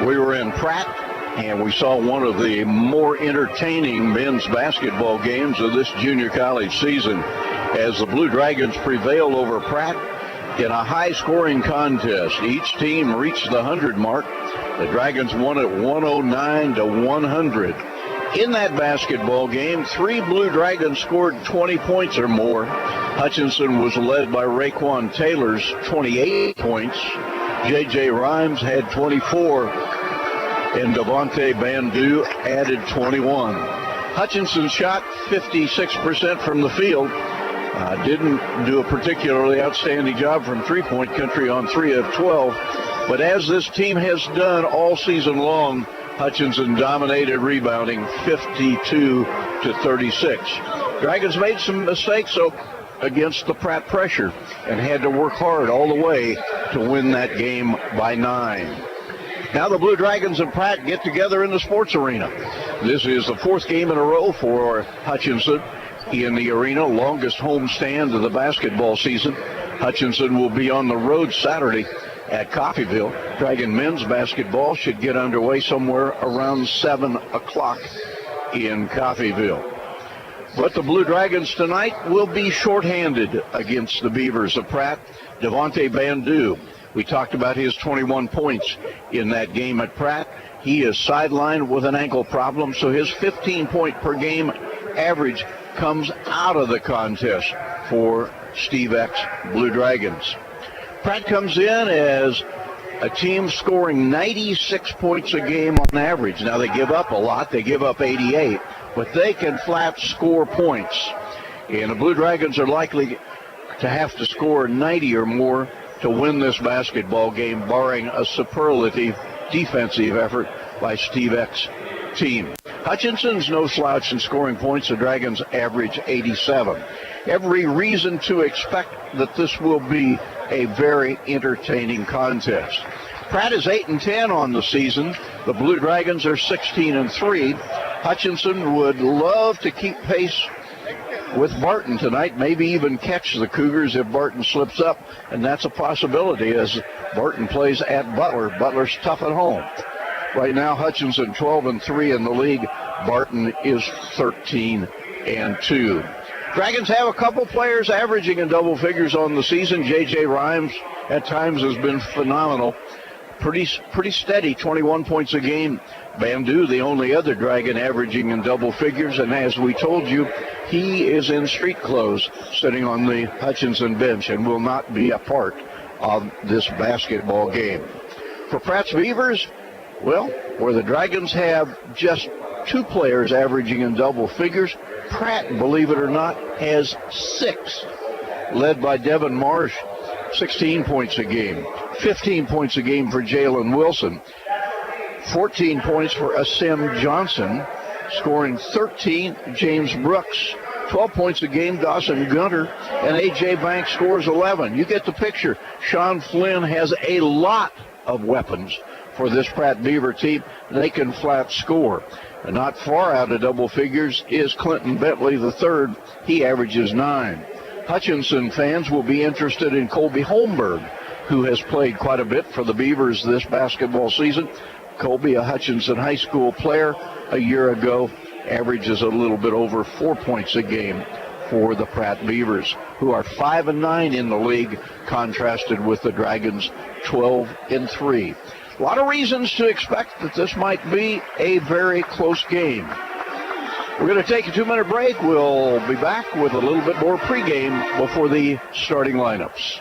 We were in Pratt, and we saw one of the more entertaining men's basketball games of this junior college season as the Blue Dragons prevailed over Pratt in a high-scoring contest. Each team reached the 100 mark. The Dragons won it 109-100. In that basketball game, 3 Blue Dragons scored 20 points or more. Hutchinson was led by Raekwon Taylor's 28 points. J.J. Rhymes had 24, and Devontae Bandu added 21. Hutchinson shot 56% from the field. Didn't do a particularly outstanding job from three-point country on 3 of 12. But as this team has done all season long, Hutchinson dominated rebounding 52-36. Dragons made some mistakes against the Pratt pressure and had to work hard all the way to win that game by 9. Now the Blue Dragons and Pratt get together in the sports arena. This is the 4th game in a row for Hutchinson in the arena, longest homestand of the basketball season. Hutchinson will be on the road Saturday at Coffeyville. Dragon men's basketball should get underway somewhere around 7 o'clock in Coffeyville. But the Blue Dragons tonight will be shorthanded against the Beavers of Pratt. Devontae Bandu, we talked about his 21 points in that game at Pratt. He is sidelined with an ankle problem, so his 15-point-per-game average comes out of the contest for Steve Eck's Blue Dragons. Pratt comes in as a team scoring 96 points a game on average. Now, they give up a lot. They give up 88, but they can flat score points. And the Blue Dragons are likely to have to score 90 or more to win this basketball game, barring a superlative defensive effort by Steve Eck's team. Hutchinson's no slouch in scoring points. The Dragons average 87. Every reason to expect that this will be a very entertaining contest. Pratt is 8-10 on the season. The Blue Dragons are 16-3. Hutchinson would love to keep pace with Barton tonight, maybe even catch the Cougars if Barton slips up, and that's a possibility as Barton plays at Butler. Butler's tough at home. Right now, Hutchinson 12-3 in the league. Barton is 13-2. Dragons have a couple players averaging in double figures on the season. J.J. Rhymes at times has been phenomenal. Pretty steady, 21 points a game. Bandu, the only other Dragon averaging in double figures, and as we told you, he is in street clothes sitting on the Hutchinson bench and will not be a part of this basketball game. For Pratt's Beavers, well, where the Dragons have just 2 players averaging in double figures, Pratt, believe it or not, has 6, led by Devin Marsh, 16 points a game, 15 points a game for Jalen Wilson, 14 points for Asim Johnson, scoring 13, James Brooks, 12 points a game, Dawson Gunter, and A.J. Banks scores 11. You get the picture. Sean Flynn has a lot of weapons for this Pratt Beaver team. They can flat score. And not far out of double figures is Clinton Bentley III. He averages 9. Hutchinson fans will be interested in Colby Holmberg, who has played quite a bit for the Beavers this basketball season. Colby, a Hutchinson High School player a year ago, averages a little bit over 4 points a game for the Pratt Beavers, who are 5-9 in the league, contrasted with the Dragons 12-3. A lot of reasons to expect that this might be a very close game. We're going to take a 2-minute break. We'll be back with a little bit more pregame before the starting lineups.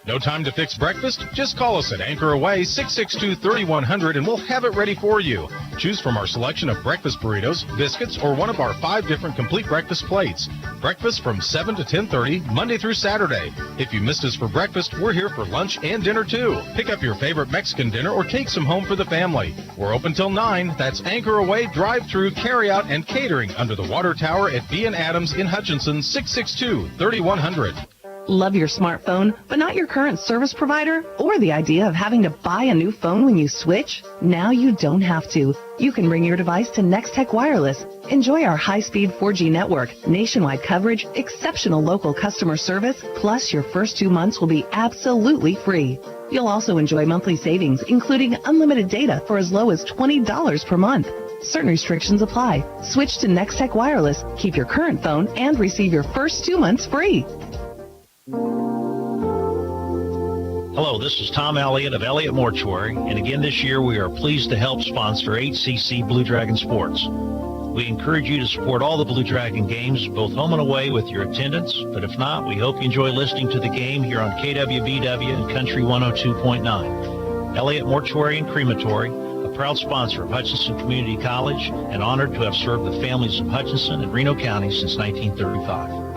No time to fix breakfast? Just call us at Anchor Away 662-3100 and we'll have it ready for you. Choose from our selection of breakfast burritos, biscuits, or one of our 5 different complete breakfast plates. Breakfast from 7 to 10:30, Monday through Saturday. If you missed us for breakfast, we're here for lunch and dinner too. Pick up your favorite Mexican dinner or take some home for the family. We're open till 9. That's Anchor Away, drive-through, carry-out, and catering under the water tower at B&. Adams in Hutchinson, 662-3100. Love your smartphone, but not your current service provider? Or the idea of having to buy a new phone when you switch? Now you don't have to. You can bring your device to Next Tech Wireless. Enjoy our high-speed 4G network, nationwide coverage, exceptional local customer service, plus your first 2 months will be absolutely free. You'll also enjoy monthly savings, including unlimited data for as low as $20 per month. Certain restrictions apply. Switch to NextTech Wireless, keep your current phone, and receive your first 2 months free. Hello, this is Tom Elliott of Elliott Mortuary, and again this year we are pleased to help sponsor HCC Blue Dragon Sports. We encourage you to support all the Blue Dragon games, both home and away, with your attendance, but if not, we hope you enjoy listening to the game here on KWBW and Country 102.9. Elliott Mortuary and Crematory, a proud sponsor of Hutchinson Community College, and honored to have served the families of Hutchinson and Reno County since 1935.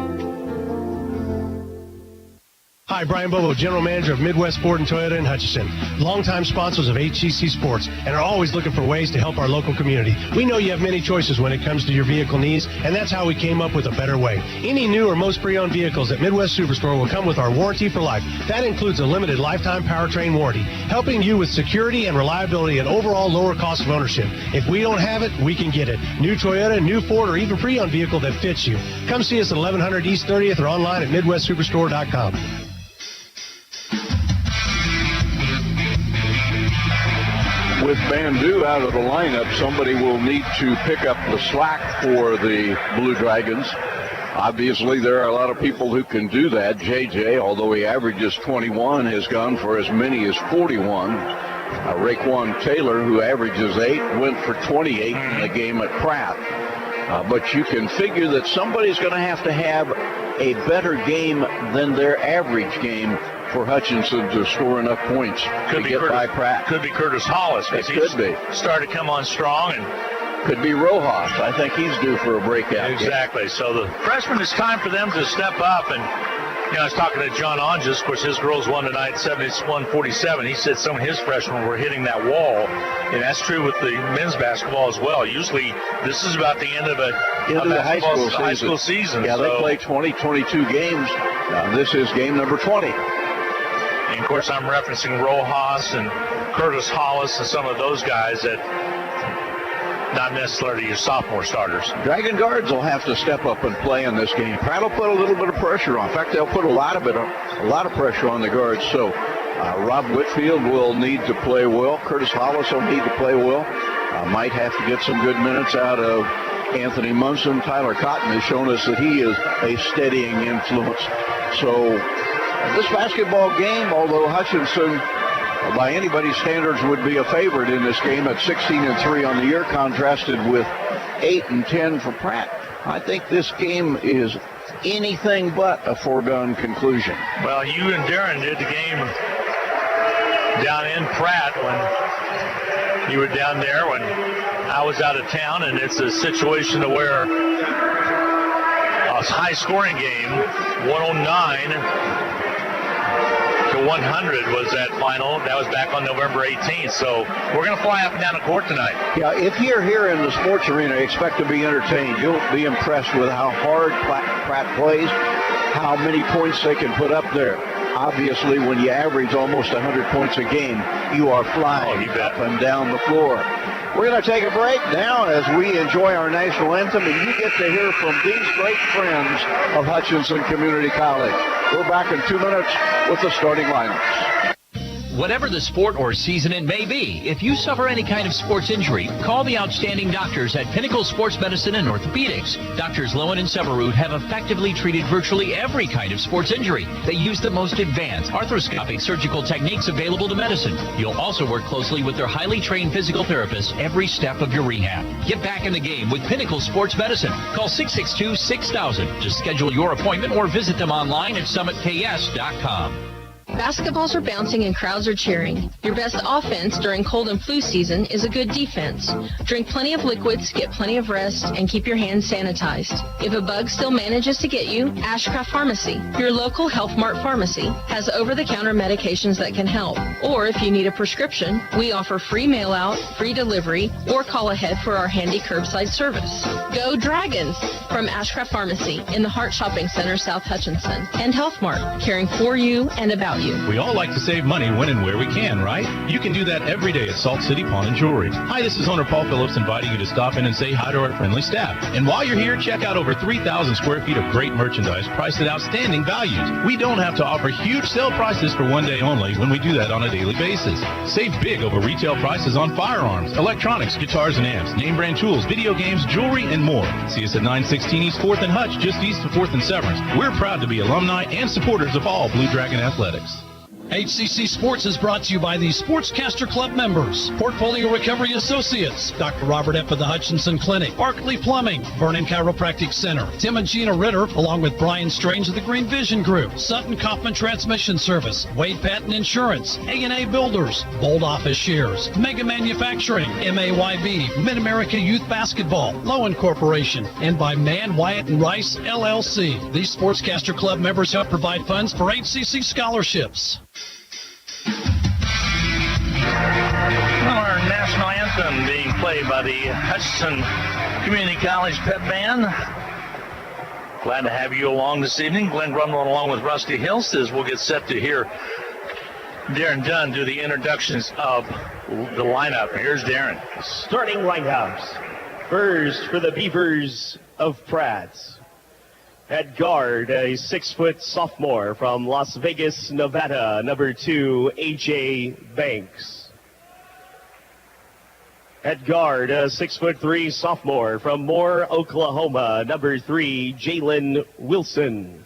Hi, Brian Bobo, General Manager of Midwest Ford and Toyota in Hutchinson. Longtime sponsors of HCC Sports and are always looking for ways to help our local community. We know you have many choices when it comes to your vehicle needs, and that's how we came up with a better way. Any new or most pre-owned vehicles at Midwest Superstore will come with our warranty for life. That includes a limited lifetime powertrain warranty, helping you with security and reliability and overall lower cost of ownership. If we don't have it, we can get it. New Toyota, new Ford, or even pre-owned vehicle that fits you. Come see us at 1100 East 30th or online at MidwestSuperstore.com. With Bandu out of the lineup, somebody will need to pick up the slack for the Blue Dragons. Obviously, there are a lot of people who can do that. JJ, although he averages 21, has gone for as many as 41. Raekwon Taylor, who averages 8, went for 28 in the game at Pratt. But you can figure that somebody's going to have a better game than their average game for Hutchinson to score enough points to get by Pratt. Could be Curtis Hollis. It could be. Started to come on strong. And could be Rojas. I think he's due for a breakout. Exactly. So the freshman, it's time for them to step up. And, you know, I was talking to John Onges. Of course, his girls won tonight 71-47. He said some of his freshmen were hitting that wall. And that's true with the men's basketball as well. Usually this is about the end of the high school season. Yeah, they play 22 games. This is game number 20. And, of course, I'm referencing Rojas and Curtis Hollis and some of those guys that not necessarily your sophomore starters. Dragon guards will have to step up and play in this game. Pratt will put a little bit of pressure on. In fact, they'll put a lot of pressure on the guards. So Rob Whitfield will need to play well. Curtis Hollis will need to play well. Might have to get some good minutes out of Anthony Munson. Tyler Cotton has shown us that he is a steadying influence. So this basketball game, although Hutchinson, by anybody's standards, would be a favorite in this game at 16-3 on the year, contrasted with 8-10 for Pratt, I think this game is anything but a foregone conclusion. Well, you and Darren did the game down in Pratt when you were down there when I was out of town, and it's a situation to where a high-scoring game, 109 to 100 was that final. That was back on November 18th. So we're going to fly up and down the court tonight. Yeah, if you're here in the sports arena, expect to be entertained. You'll be impressed with how hard Pratt plays, how many points they can put up there. Obviously, when you average almost 100 points a game, you are flying up and down the floor. We're going to take a break now as we enjoy our national anthem, and you get to hear from these great friends of Hutchinson Community College. We're back in 2 minutes with the starting lineups. Whatever the sport or season it may be, if you suffer any kind of sports injury, call the outstanding doctors at Pinnacle Sports Medicine and Orthopedics. Doctors Lowen and Severud have effectively treated virtually every kind of sports injury. They use the most advanced arthroscopic surgical techniques available to medicine. You'll also work closely with their highly trained physical therapists every step of your rehab. Get back in the game with Pinnacle Sports Medicine. Call 662-6000 to schedule your appointment or visit them online at summitks.com. Basketballs are bouncing and crowds are cheering. Your best offense during cold and flu season is a good defense. Drink plenty of liquids, get plenty of rest, and keep your hands sanitized. If a bug still manages to get you, Ashcraft Pharmacy, your local Health Mart pharmacy, has over-the-counter medications that can help. Or if you need a prescription, we offer free mail-out, free delivery, or call ahead for our handy curbside service. Go Dragons! From Ashcraft Pharmacy in the Hart Shopping Center, South Hutchinson, and Health Mart, caring for you and about value. We all like to save money when and where we can, right? You can do that every day at Salt City Pawn and Jewelry. Hi, this is owner Paul Phillips inviting you to stop in and say hi to our friendly staff. And while you're here, check out over 3,000 square feet of great merchandise priced at outstanding values. We don't have to offer huge sale prices for one day only when we do that on a daily basis. Save big over retail prices on firearms, electronics, guitars and amps, name brand tools, video games, jewelry, and more. See us at 916 East 4th and Hutch, just east of 4th and Severance. We're proud to be alumni and supporters of all Blue Dragon athletics. HCC Sports is brought to you by the Sportscaster Club members, Portfolio Recovery Associates, Dr. Robert F. of the Hutchinson Clinic, Barkley Plumbing, Vernon Chiropractic Center, Tim and Gina Ritter, along with Brian Strange of the Green Vision Group, Sutton Kaufman Transmission Service, Wade Patton Insurance, A&A Builders, Bold Office Shares, Mega Manufacturing, MAYB, Mid-America Youth Basketball, Lowen Corporation, and by Mann, Wyatt, and Rice, LLC. These Sportscaster Club members help provide funds for HCC scholarships. Well, our national anthem being played by the Hutchinson Community College Pep Band. Glad to have you along this evening. Glenn Grumlow along with Rusty Hilst as we'll get set to hear Darren Dunn do the introductions of the lineup. Here's Darren. Starting lineups. First for the Beavers of Pratt. At guard, a 6-foot sophomore from Las Vegas, Nevada, number 2, A.J. Banks. At guard, a 6'3" sophomore from Moore, Oklahoma, number 3, Jalen Wilson.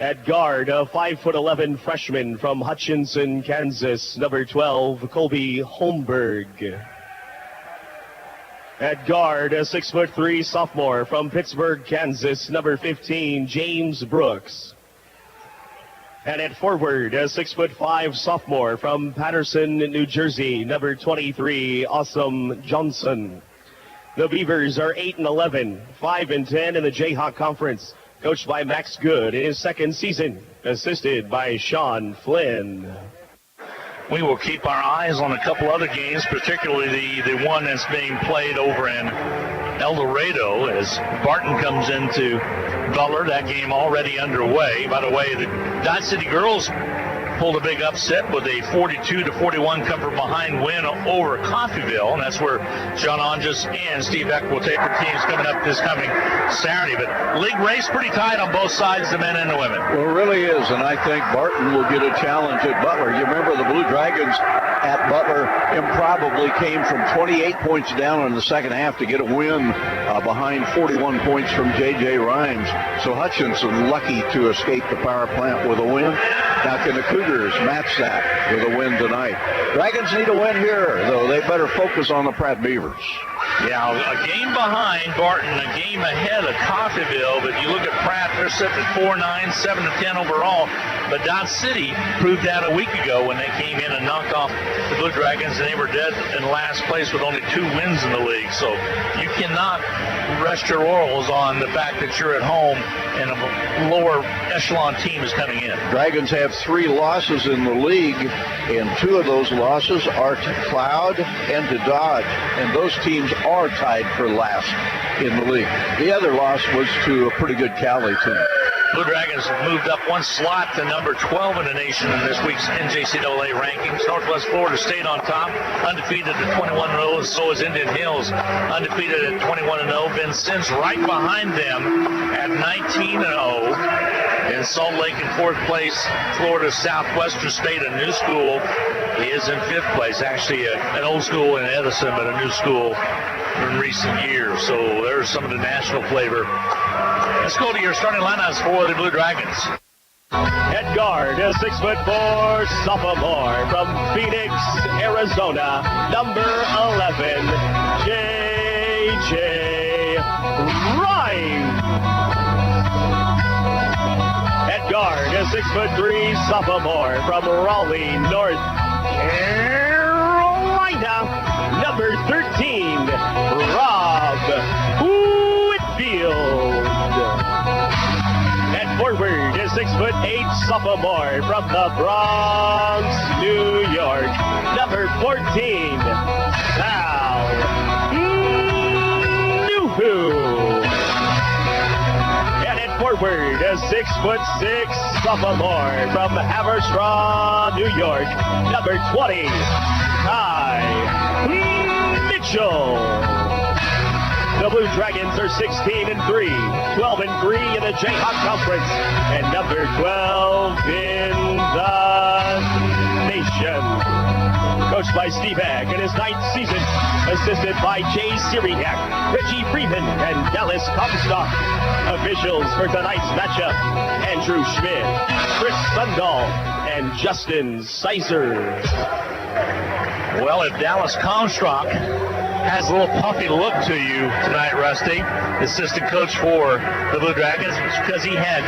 At guard, a 5'11" freshman from Hutchinson, Kansas, number 12, Colby Holmberg. At guard, a 6'3" sophomore from Pittsburgh, Kansas, number 15, James Brooks. And at forward, a 6'5" sophomore from Patterson, New Jersey, number 23, Awesome Johnson. The Beavers are 8-11, 5-10 in the Jayhawk Conference, coached by Max Good in his second season, assisted by Sean Flynn. We will keep our eyes on a couple other games, particularly the one that's being played over in El Dorado as Barton comes into Butler. That game already underway. By the way, the Dodge City girls pulled a big upset with a 42-41 come from behind win over Coffeyville, and that's where John Onges and Steve Eck will take their teams coming up this coming Saturday. But league race pretty tight on both sides, the men and the women. Well, it really is, and I think Barton will get a challenge at Butler. You remember the Blue Dragons at Butler improbably came from 28 points down in the second half to get a win behind 41 points from J.J. Rhymes. So Hutchinson lucky to escape the power plant with a win. Now can the Cougars match that with a win tonight? Dragons need a win here, though. They better focus on the Pratt Beavers. Yeah, a game behind Barton, a game ahead of Coffeyville, but you look at Pratt, they're sitting at 4-9, 7-10 overall. But Dodge City proved that a week ago when they came in and knocked off the Blue Dragons, and they were dead in last place with only 2 wins in the league. So you cannot rest your laurels on the fact that you're at home and a lower echelon team is coming in. Dragons have 3 losses in the league, and 2 of those losses are to Cloud and to Dodge, and those teams are tied for last in the league. The other loss was to a pretty good Cali team. Blue Dragons have moved up 1 slot to number 12 in the nation in this week's NJCAA rankings. Northwest Florida State on top, undefeated at 21-0, and so is Indian Hills, undefeated at 21-0. Vincennes right behind them at 19-0. In Salt Lake in 4th place, Florida Southwestern State, a new school, is in 5th place. Actually, an old school in Edison, but a new school in recent years. So there's some of the national flavor. Let's go to your starting lineups for the Blue Dragons. At guard, a 6'4" sophomore from Phoenix, Arizona, number 11, J.J. Rhymes. At guard, a 6'3" sophomore from Raleigh, North Carolina, number 13, Rob Whitfield. At forward, a 6'8" sophomore from the Bronx, New York, number 14, Sal Nuhu. And at forward, a the 6'6" sophomore from Haverstraw, New York, number 20, Kai Mitchell. The Blue Dragons are 16-3, 12-3 in the Jayhawk Conference, and number 12 in the nation. Coached by Steve Eck in his 9th season, assisted by Jay Syriac, Reggie Freeman, and Dallas Comstock. Officials for tonight's matchup: Andrew Schmidt, Chris Sundahl, and Justin Sizer. Well, if Dallas Comstock has a little puffy look to you tonight, Rusty, assistant coach for the Blue Dragons, it's because he had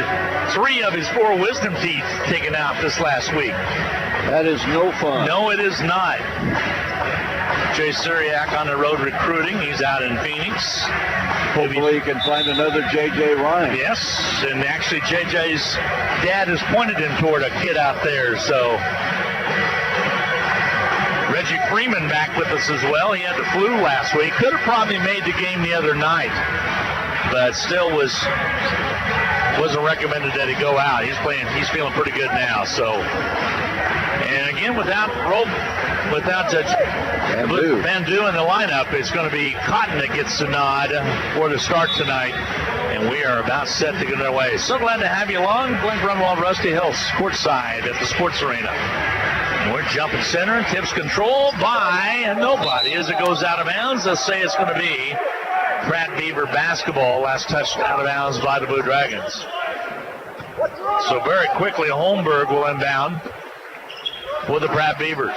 3 of his 4 wisdom teeth taken out this last week. That is no fun. No, it is not. Jay Syriac on the road recruiting. He's out in Phoenix. Hopefully he can find another J.J. Ryan. Yes, and actually J.J.'s dad has pointed him toward a kid out there, so Reggie Freeman back with us as well. He had the flu last week. Could have probably made the game the other night, but still wasn't recommended that he go out. He's feeling pretty good now. So, and again, without Bandu in the lineup, it's going to be Cotton that gets the nod for the start tonight. And we are about set to get underway. So glad to have you along. Glenn Grunwald, Rusty Hill, sports side at the Sports Arena. And we're jumping center, and tips controlled by nobody as it goes out of bounds. Let's say it's going to be Pratt Beaver basketball. Last touched out of bounds by the Blue Dragons. So very quickly, Holmberg will inbound for the Pratt Beavers.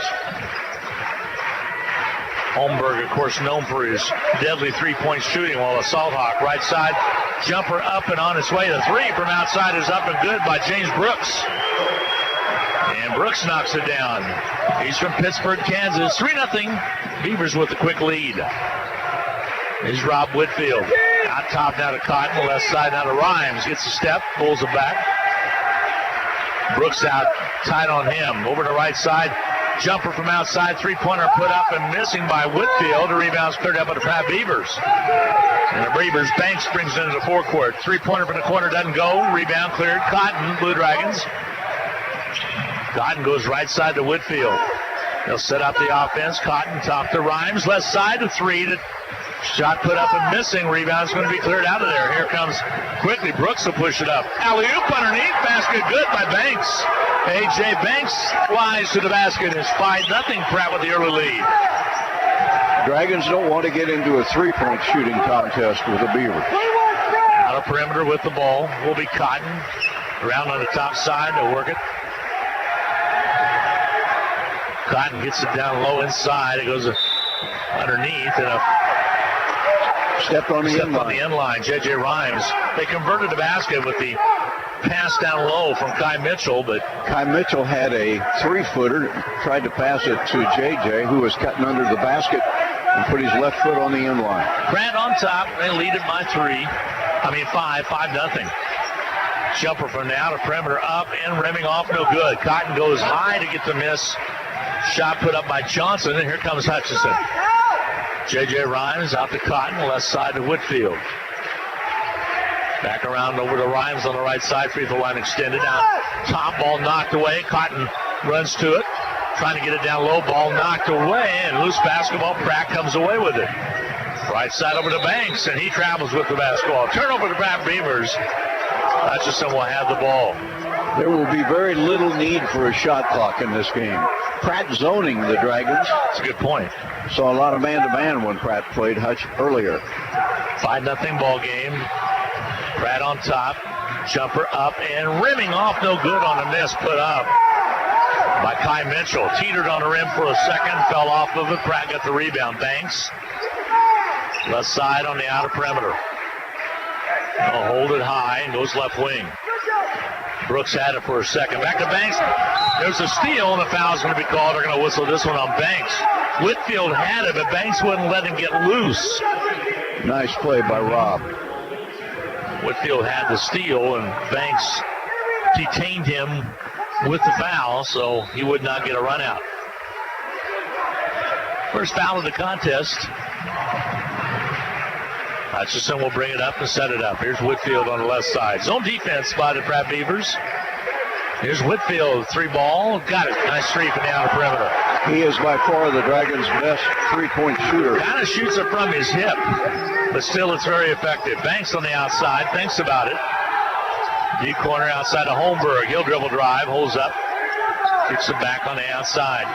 Holmberg, of course, known for his deadly three-point shooting, while Assault Hawk right side jumper up and on its way. The 3 from outside is up and good by James Brooks. And Brooks knocks it down. He's from Pittsburgh, Kansas. 3-0. Beavers with a quick lead. Here's Rob Whitfield. Out top now to Cotton. Left side now to Rhymes. Gets a step. Pulls it back. Brooks out tight on him. Over to right side. Jumper from outside. 3-pointer put up and missing by Whitfield. The rebound's cleared up by the Pratt Beavers. And the Beavers, Banks brings it into the forecourt. 3-pointer from the corner doesn't go. Rebound cleared. Cotton, Blue Dragons. Cotton goes right side to Whitfield. They'll set up the offense. Cotton top to Rhymes. Left side to 3. Shot put up and missing. Rebound's going to be cleared out of there. Here comes quickly. Brooks will push it up. Alley-oop underneath. Basket good by Banks. A.J. Banks flies to the basket. It's 5-0. Pratt with the early lead. Dragons don't want to get into a 3-point shooting contest with the Beavers. Out of perimeter with the ball will be Cotton. Around on the top side. They'll work it. Cotton gets it down low inside. It goes underneath and stepped on the end line. J.J. Rhymes. They converted the basket with the pass down low from Kai Mitchell, but Kai Mitchell had a 3-footer, tried to pass it to J.J., who was cutting under the basket and put his left foot on the end line. Pratt on top. They lead it by 5-0. Jumper from the outer perimeter up and rimming off, no good. Cotton goes high to get the miss. Shot put up by Johnson, and here comes Hutchinson. J.J. Rhymes out to Cotton, left side to Whitfield. Back around over to Rhymes on the right side, free throw line extended out. Top ball knocked away. Cotton runs to it, trying to get it down low. Ball knocked away, and loose basketball. Pratt comes away with it. Right side over to Banks, and he travels with the basketball. Turnover to Pratt Beavers. Hutchinson will have the ball. There will be very little need for a shot clock in this game. Pratt zoning the Dragons. That's a good point. Saw a lot of man-to-man when Pratt played Hutch earlier. 5-0 ball game. Pratt on top. Jumper up and rimming off, no good on a miss put up by Kai Mitchell. Teetered on the rim for a second, fell off of it. Pratt got the rebound. Banks. Left side on the outer perimeter. He'll hold it high and goes left wing. Brooks had it for a second. Back to Banks. There's a steal, and a foul's going to be called. They're going to whistle this one on Banks. Whitfield had it, but Banks wouldn't let him get loose. Nice play by Rob. Whitfield had the steal, and Banks detained him with the foul, so he would not get a run out. First foul of the contest Hutchison will bring it up and set it up. Here's Whitfield on the left side. Zone defense by the Pratt Beavers. Here's Whitfield, 3-ball. Got it. Nice three from the outer perimeter. He is by far the Dragons' best three-point shooter. Kind of shoots it from his hip, but still it's very effective. Banks on the outside, thinks about it. Deep corner outside of Holmberg. He'll dribble drive, holds up. Kicks it back on the outside.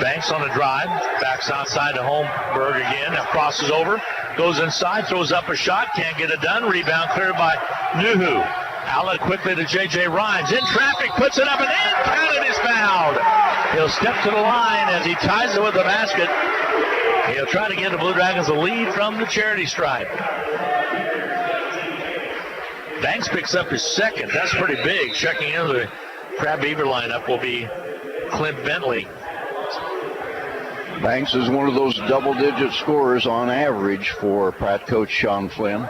Banks on the drive, backs outside to Holmberg again. Now crosses over, goes inside, throws up a shot, can't get it done. Rebound cleared by Nuhu. Outlet quickly to J.J. Rhymes. In traffic, puts it up and in. Counted is fouled. He'll step to the line as he ties it with the basket. He'll try to give the Blue Dragons a lead from the charity stripe. Banks picks up his second. That's pretty big. Checking into the Pratt Beaver lineup will be Clint Bentley. Banks is one of those double-digit scorers on average for Pratt coach Sean Flynn.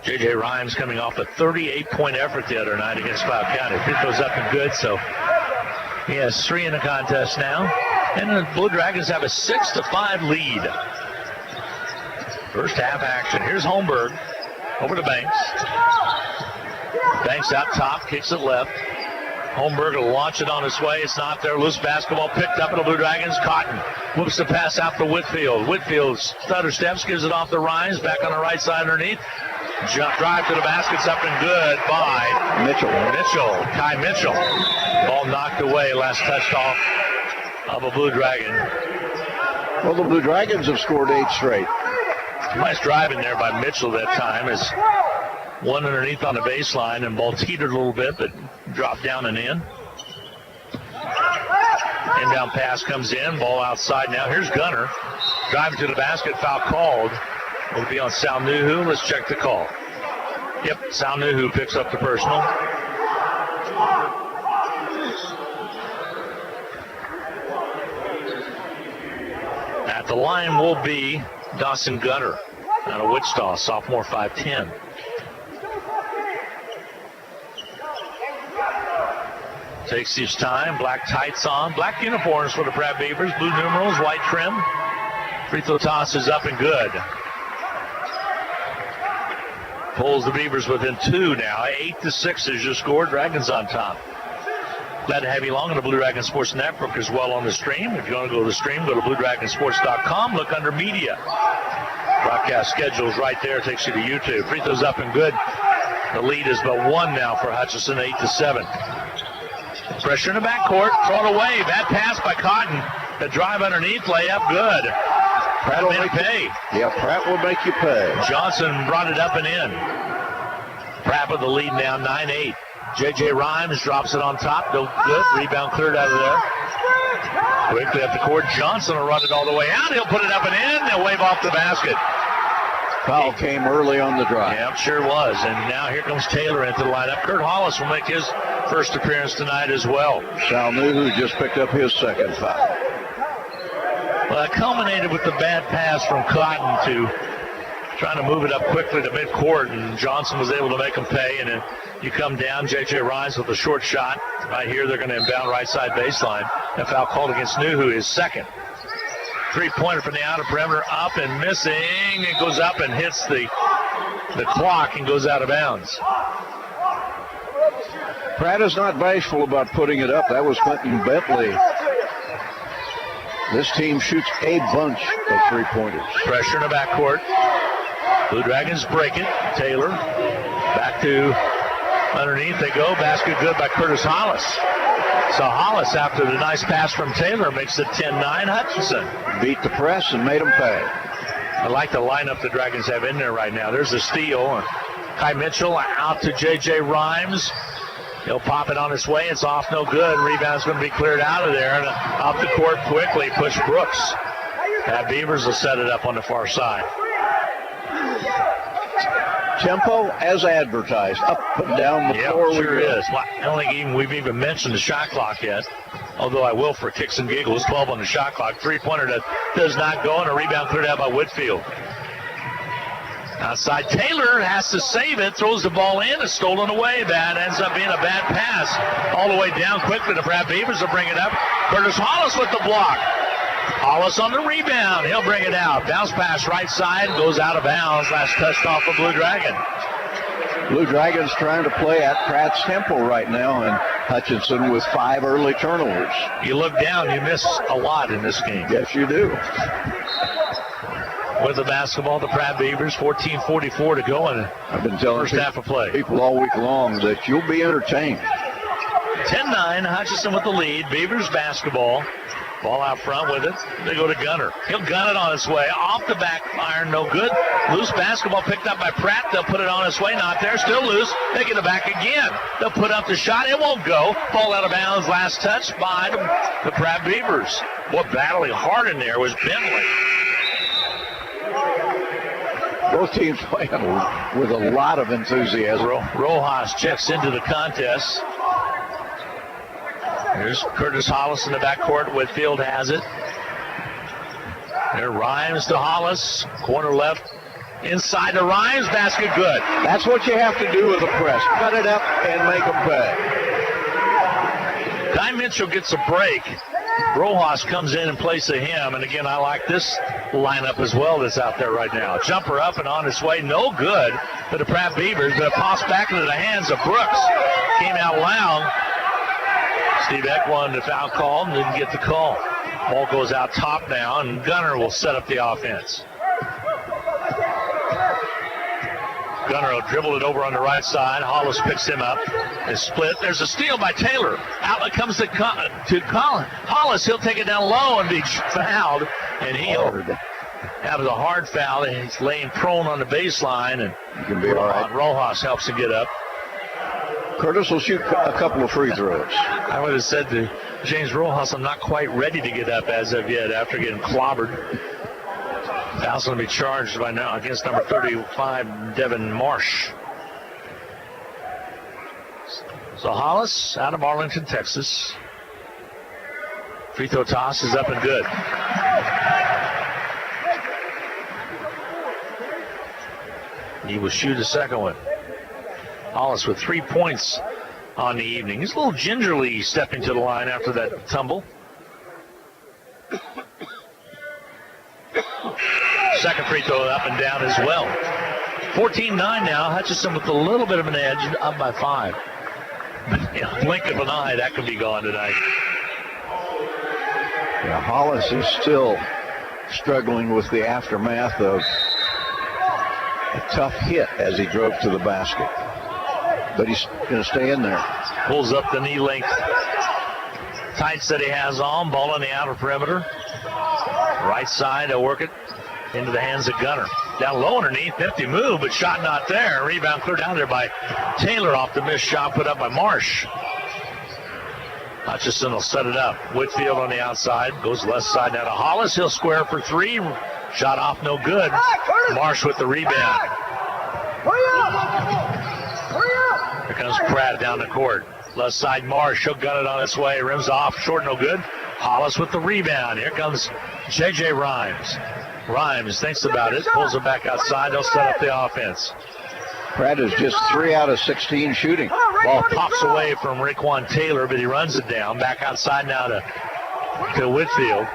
J.J. Rhymes coming off a 38-point effort the other night against Cloud County. Free throws up and good, so he has 3 in the contest now. And the Blue Dragons have a 6-5 lead. First half action. Here's Holmberg over to Banks. Banks out top, kicks it left. Holmberg will launch it on his way. It's not there. Loose basketball picked up by the Blue Dragons. Cotton whoops the pass out to Whitfield. Whitfield stutter steps, gives it off to Rhymes. Back on the right side underneath. Jump drive to the basket's up and good by Mitchell. Kai Mitchell. Ball knocked away. Last touched off of a Blue Dragon. Well, the Blue Dragons have scored 8 straight. Nice drive in there by Mitchell that time as one underneath on the baseline and ball teetered a little bit but dropped down and in. Inbound pass comes in. Ball outside now. Here's Gunner. Driving to the basket. Foul called. Will be on Sal Nuhu. Let's check the call. Yep, Sal Nuhu picks up the personal. At the line will be Dawson Gunner out of Wichita, sophomore, 5'10". Takes his time, black tights on, black uniforms for the Pratt Beavers, blue numerals, white trim. Free throw toss is up and good. Pulls the Beavers within 2 now. 8-6 is your score. Dragons on top. Glad to have you along on the Blue Dragon Sports Network as well on the stream. If you want to go to the stream, go to BlueDragonSports.com. Look under media. Broadcast schedules right there. Takes you to YouTube. Free throws up and good. The lead is but 1 now for Hutchison, 8-7. Pressure in the backcourt. Thrown away. Bad pass by Cotton. The drive underneath. Layup good. Pratt will make pay. Yeah, Pratt will make you pay. Johnson brought it up and in. Pratt with the lead now, 9-8. J.J. Rhymes drops it on top. No good. Rebound cleared out of there. Quickly up the court. Johnson will run it all the way out. He'll put it up and in. They'll wave off the basket. Foul came early on the drive. Yeah, sure was. And now here comes Taylor into the lineup. Kurt Hollis will make his first appearance tonight as well. Sal Nuhu just picked up his second foul. Well, it culminated with the bad pass from Cotton to trying to move it up quickly to midcourt, and Johnson was able to make him pay. And then you come down, J.J. Rhymes with a short shot. Right here, they're going to inbound right side baseline. That foul called against Nuhu is second. 3-pointer from the outer perimeter, up and missing. It goes up and hits the clock and goes out of bounds. Pratt is not bashful about putting it up. That was Clinton Bentley. This team shoots a bunch of 3-pointers. Pressure in the backcourt. Blue Dragons break it. Taylor back to underneath they go. Basket good by Curtis Hollis. So Hollis, after the nice pass from Taylor, makes it 10-9 Hutchinson. Beat the press and made them pay. I like the lineup the Dragons have in there right now. There's a steal. Kai Mitchell out to J.J. Rhymes. He'll pop it on his way. It's off, no good. Rebound's going to be cleared out of there. And up the court quickly, push Brooks. Pratt Beavers will set it up on the far side. Tempo as advertised, up and down the floor. Sure is. Well, I don't think we've even mentioned the shot clock yet, although I will for kicks and giggles. 12 on the shot clock. 3-pointer that does not go, and a rebound cleared out by Whitfield. Outside, Taylor has to save it, throws the ball in, it's stolen away. That ends up being a bad pass. All the way down quickly. The Pratt Beavers will bring it up. Curtis Hollis with the block. Hollis on the rebound. He'll bring it out. Bounce pass right side. Goes out of bounds. Last touched off the Blue Dragon. Blue Dragons trying to play at Pratt's tempo right now, and Hutchinson with 5 early turnovers. You look down, you miss a lot in this game. Yes, you do. With the basketball, the Pratt Beavers, 14:44 to go in I've been telling first half of play. People all week long that you'll be entertained. 10-9, Hutchinson with the lead. Beavers basketball. Ball out front with it. They go to Gunner. He'll gun it on its way. Off the back iron, no good. Loose basketball picked up by Pratt. They'll put it on its way. Not there. Still loose. They get it back again. They'll put up the shot. It won't go. Ball out of bounds. Last touch by the Pratt Beavers. What battling hard in there was Bentley. Both teams playing with a lot of enthusiasm. Rojas checks into the contest. Here's Curtis Hollis in the backcourt. Whitfield has it. There, Rhymes to Hollis. Corner left. Inside to Rhymes. Basket good. That's what you have to do with a press. Cut it up and make them pay. Guy Mitchell gets a break. Rojas comes in and plays to him. And again, I like this lineup as well that's out there right now. Jumper up and on its way. No good for the Pratt Beavers. But it pops back into the hands of Brooks. Came out loud. Steve Eck wanted the foul call and didn't get the call. Ball goes out top now, and Gunner will set up the offense. Gunner will dribble it over on the right side. Hollis picks him up. It's split. There's a steal by Taylor. Outlet comes to Colin. Hollis, he'll take it down low and be fouled. And he'll have a hard foul. And he's laying prone on the baseline. And you can be all right. Rojas helps him get up. Curtis will shoot a couple of free throws. I would have said to James Rojas, I'm not quite ready to get up as of yet after getting clobbered. Foul's going to be charged by now against number 35, Devin Marsh. So Hollis out of Arlington, Texas. Free throw toss is up and good. He will shoot a second one. Hollis with 3 points on the evening. He's a little gingerly stepping to the line after that tumble. Second free throw up and down as well. 14-9 now. Hutchinson with a little bit of an edge, up by 5. Blink of an eye, that could be gone tonight. Yeah, Hollis is still struggling with the aftermath of a tough hit as he drove to the basket. But he's going to stay in there. Pulls up the knee length tights that he has on. Ball on the outer perimeter. Right side, they'll work it into the hands of Gunner. Down low underneath, empty move, but shot not there. Rebound cleared down there by Taylor off the missed shot put up by Marsh. Hutchinson will set it up. Whitfield on the outside. Goes left side now to Hollis. He'll square for 3. Shot off, no good. Marsh with the rebound. Here comes Pratt down the court. Left side Marsh. He'll gun it on its way. Rims off. Short, no good. Hollis with the rebound. Here comes J.J. Rhymes. Rhymes thinks about it. Pulls it back outside. They'll set up the offense. Pratt is just 3 out of 16 shooting. Ball pops away from Raekwon Taylor, but he runs it down. Back outside now to Whitfield.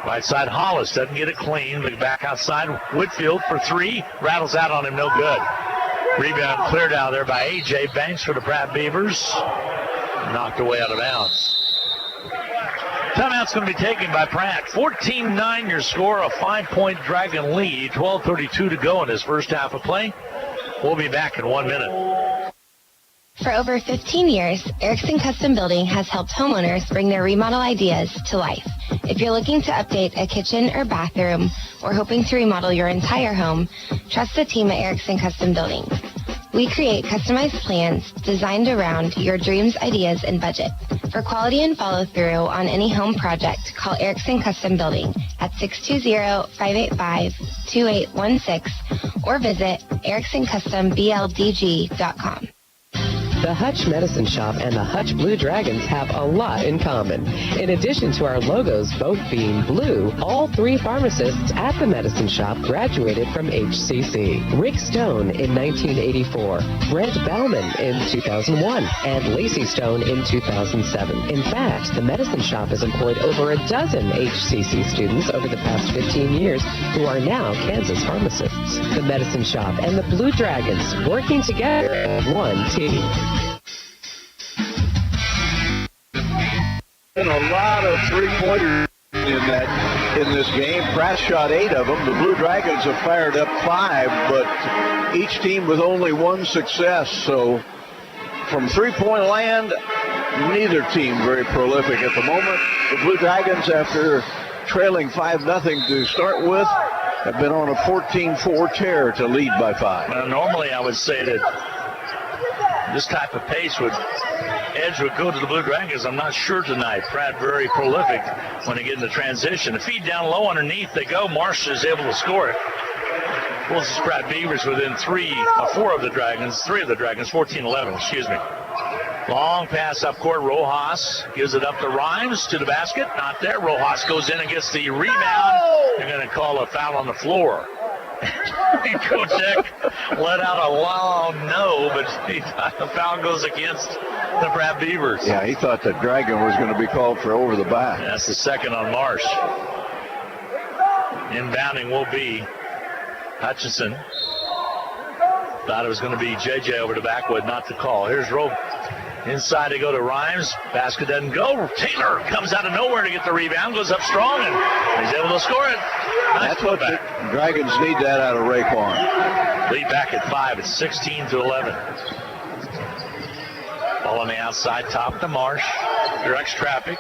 Right side Hollis doesn't get it clean, but back outside Whitfield for 3. Rattles out on him, no good. Rebound cleared out there by A.J. Banks for the Pratt Beavers. Knocked away out of bounds. Timeout's going to be taken by Pratt. 14-9 your score, a 5-point Dragon lead. 12:32 to go in this first half of play. We'll be back in 1 minute. For over 15 years, Erickson Custom Building has helped homeowners bring their remodel ideas to life. If you're looking to update a kitchen or bathroom or hoping to remodel your entire home, trust the team at Erickson Custom Building. We create customized plans designed around your dreams, ideas, and budget. For quality and follow-through on any home project, call Erickson Custom Building at 620-585-2816 or visit ericksoncustomBLDG.com. The Hutch Medicine Shop and the Hutch Blue Dragons have a lot in common. In addition to our logos both being blue, all 3 pharmacists at the Medicine Shop graduated from HCC. Rick Stone in 1984, Brent Bellman in 2001, and Lacey Stone in 2007. In fact, the Medicine Shop has employed over a dozen HCC students over the past 15 years who are now Kansas pharmacists. The Medicine Shop and the Blue Dragons working together as one team. And a lot of three-pointers in this game. Pratt shot 8 of them. The Blue Dragons have fired up 5, but each team with only 1 success. So from three-point land, neither team very prolific at the moment. The Blue Dragons, after trailing 5-0 to start with, have been on a 14-4 tear to lead by 5. Normally I would say that this type of pace edge would go to the Blue Dragons. I'm not sure tonight. Pratt very prolific when they get in the transition. The feed down low underneath, they go. Marsh is able to score it. Pulls this Pratt Beavers within 3 of the Dragons, 14-11, excuse me. Long pass up court. Rojas gives it up to Rhymes to the basket. Not there. Rojas goes in and gets the rebound. They're going to call a foul on the floor. Coach Eck let out a long no, but the foul goes against the Pratt Beavers. Yeah, he thought the Dragon was going to be called for over the back. That's the second on Marsh. Inbounding will be Hutchinson. Thought it was going to be JJ over the backwood, not the call. Here's Rowe. Inside they go to Rhymes. Basket doesn't go. Taylor comes out of nowhere to get the rebound. Goes up strong, and he's able to score it. Nice. That's what the Dragons need that out of Raekwon. Lead back at 5. It's 16-11. Ball on the outside. Top to Marsh. Directs traffic.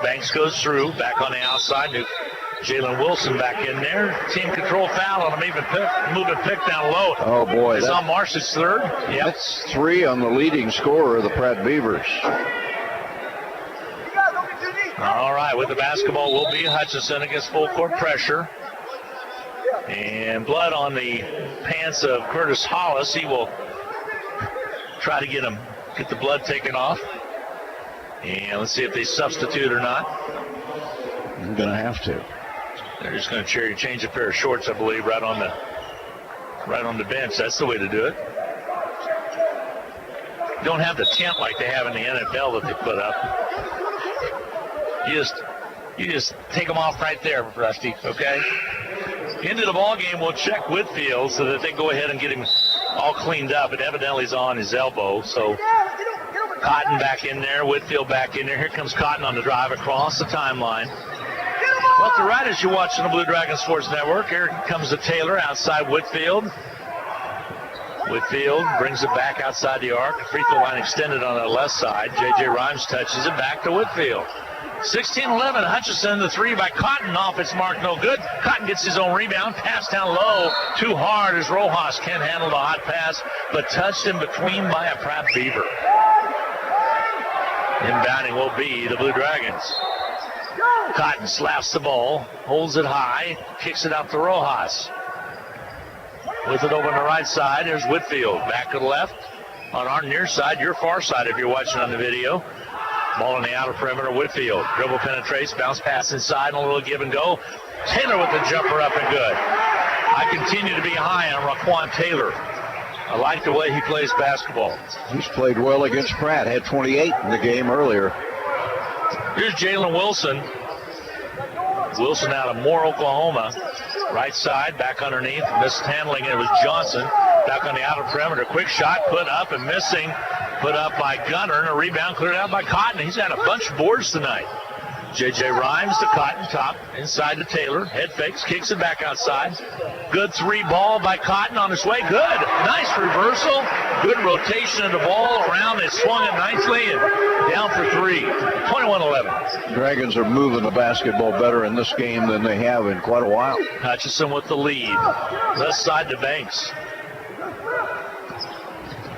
Banks goes through. Back on the outside. Jalen Wilson back in there. Team control foul on him. Even moving pick down low. Oh, boy. It's on Marsh's third. Yep. That's 3 on the leading scorer of the Pratt Beavers. All right, with the basketball will be Hutchinson against full court pressure. And blood on the pants of Curtis Hollis. He will try to get the blood taken off. And let's see if they substitute or not. I'm going to have to. They're just going to change a pair of shorts, I believe, right on the bench. That's the way to do it. Don't have the tent like they have in the NFL that they put up. You just take them off right there, Rusty, okay? Into the ball game, we'll check Whitfield so that they go ahead and get him all cleaned up. And evidently he's on his elbow, so Cotton back in there, Whitfield back in there. Here comes Cotton on the drive across the timeline. Well, to right as you're watching the Blue Dragon Sports Network, here comes the Taylor outside Whitfield. Whitfield brings it back outside the arc. Free throw line extended on the left side. J.J. Rhymes touches it back to Whitfield. 16-11, Hutchinson, the 3 by Cotton off its mark, no good. Cotton gets his own rebound, pass down low, too hard as Rojas can't handle the hot pass, but touched in between by a Pratt Beaver. Inbounding will be the Blue Dragons. Cotton slaps the ball, holds it high, kicks it out to Rojas. With it over on the right side, there's Whitfield. Back to the left. On our near side, your far side if you're watching on the video. Ball on the outer perimeter, Whitfield. Dribble penetrates, bounce pass inside, and a little give and go. Taylor with the jumper up and good. I continue to be high on Raquan Taylor. I like the way he plays basketball. He's played well against Pratt. Had 28 in the game earlier. Here's Jalen Wilson. Wilson out of Moore, Oklahoma. Right side, back underneath. Mishandling it was Johnson. Back on the outer perimeter. Quick shot, put up and missing. Put up by Gunner, and a rebound cleared out by Cotton. He's had a bunch of boards tonight. J.J. Rhymes to Cotton, top, inside to Taylor. Head fakes, kicks it back outside. Good 3 ball by Cotton on his way. Good. Nice reversal. Good rotation of the ball around. They swung it nicely and down for 3. 21-11. Dragons are moving the basketball better in this game than they have in quite a while. Hutchinson with the lead. Left side to Banks.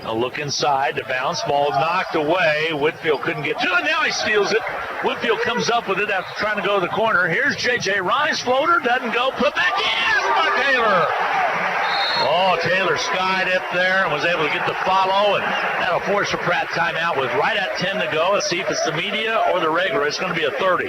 A look inside, the bounce ball knocked away. Whitfield couldn't get to it. Now he steals it. Whitfield comes up with it after trying to go to the corner. Here's J.J. Rhymes, floater, doesn't go. Put back in by Taylor. Oh, Taylor skied up there and was able to get the follow, and that'll force a Pratt timeout with right at 10 to go. Let's see if it's the media or the regular. It's going to be a 30.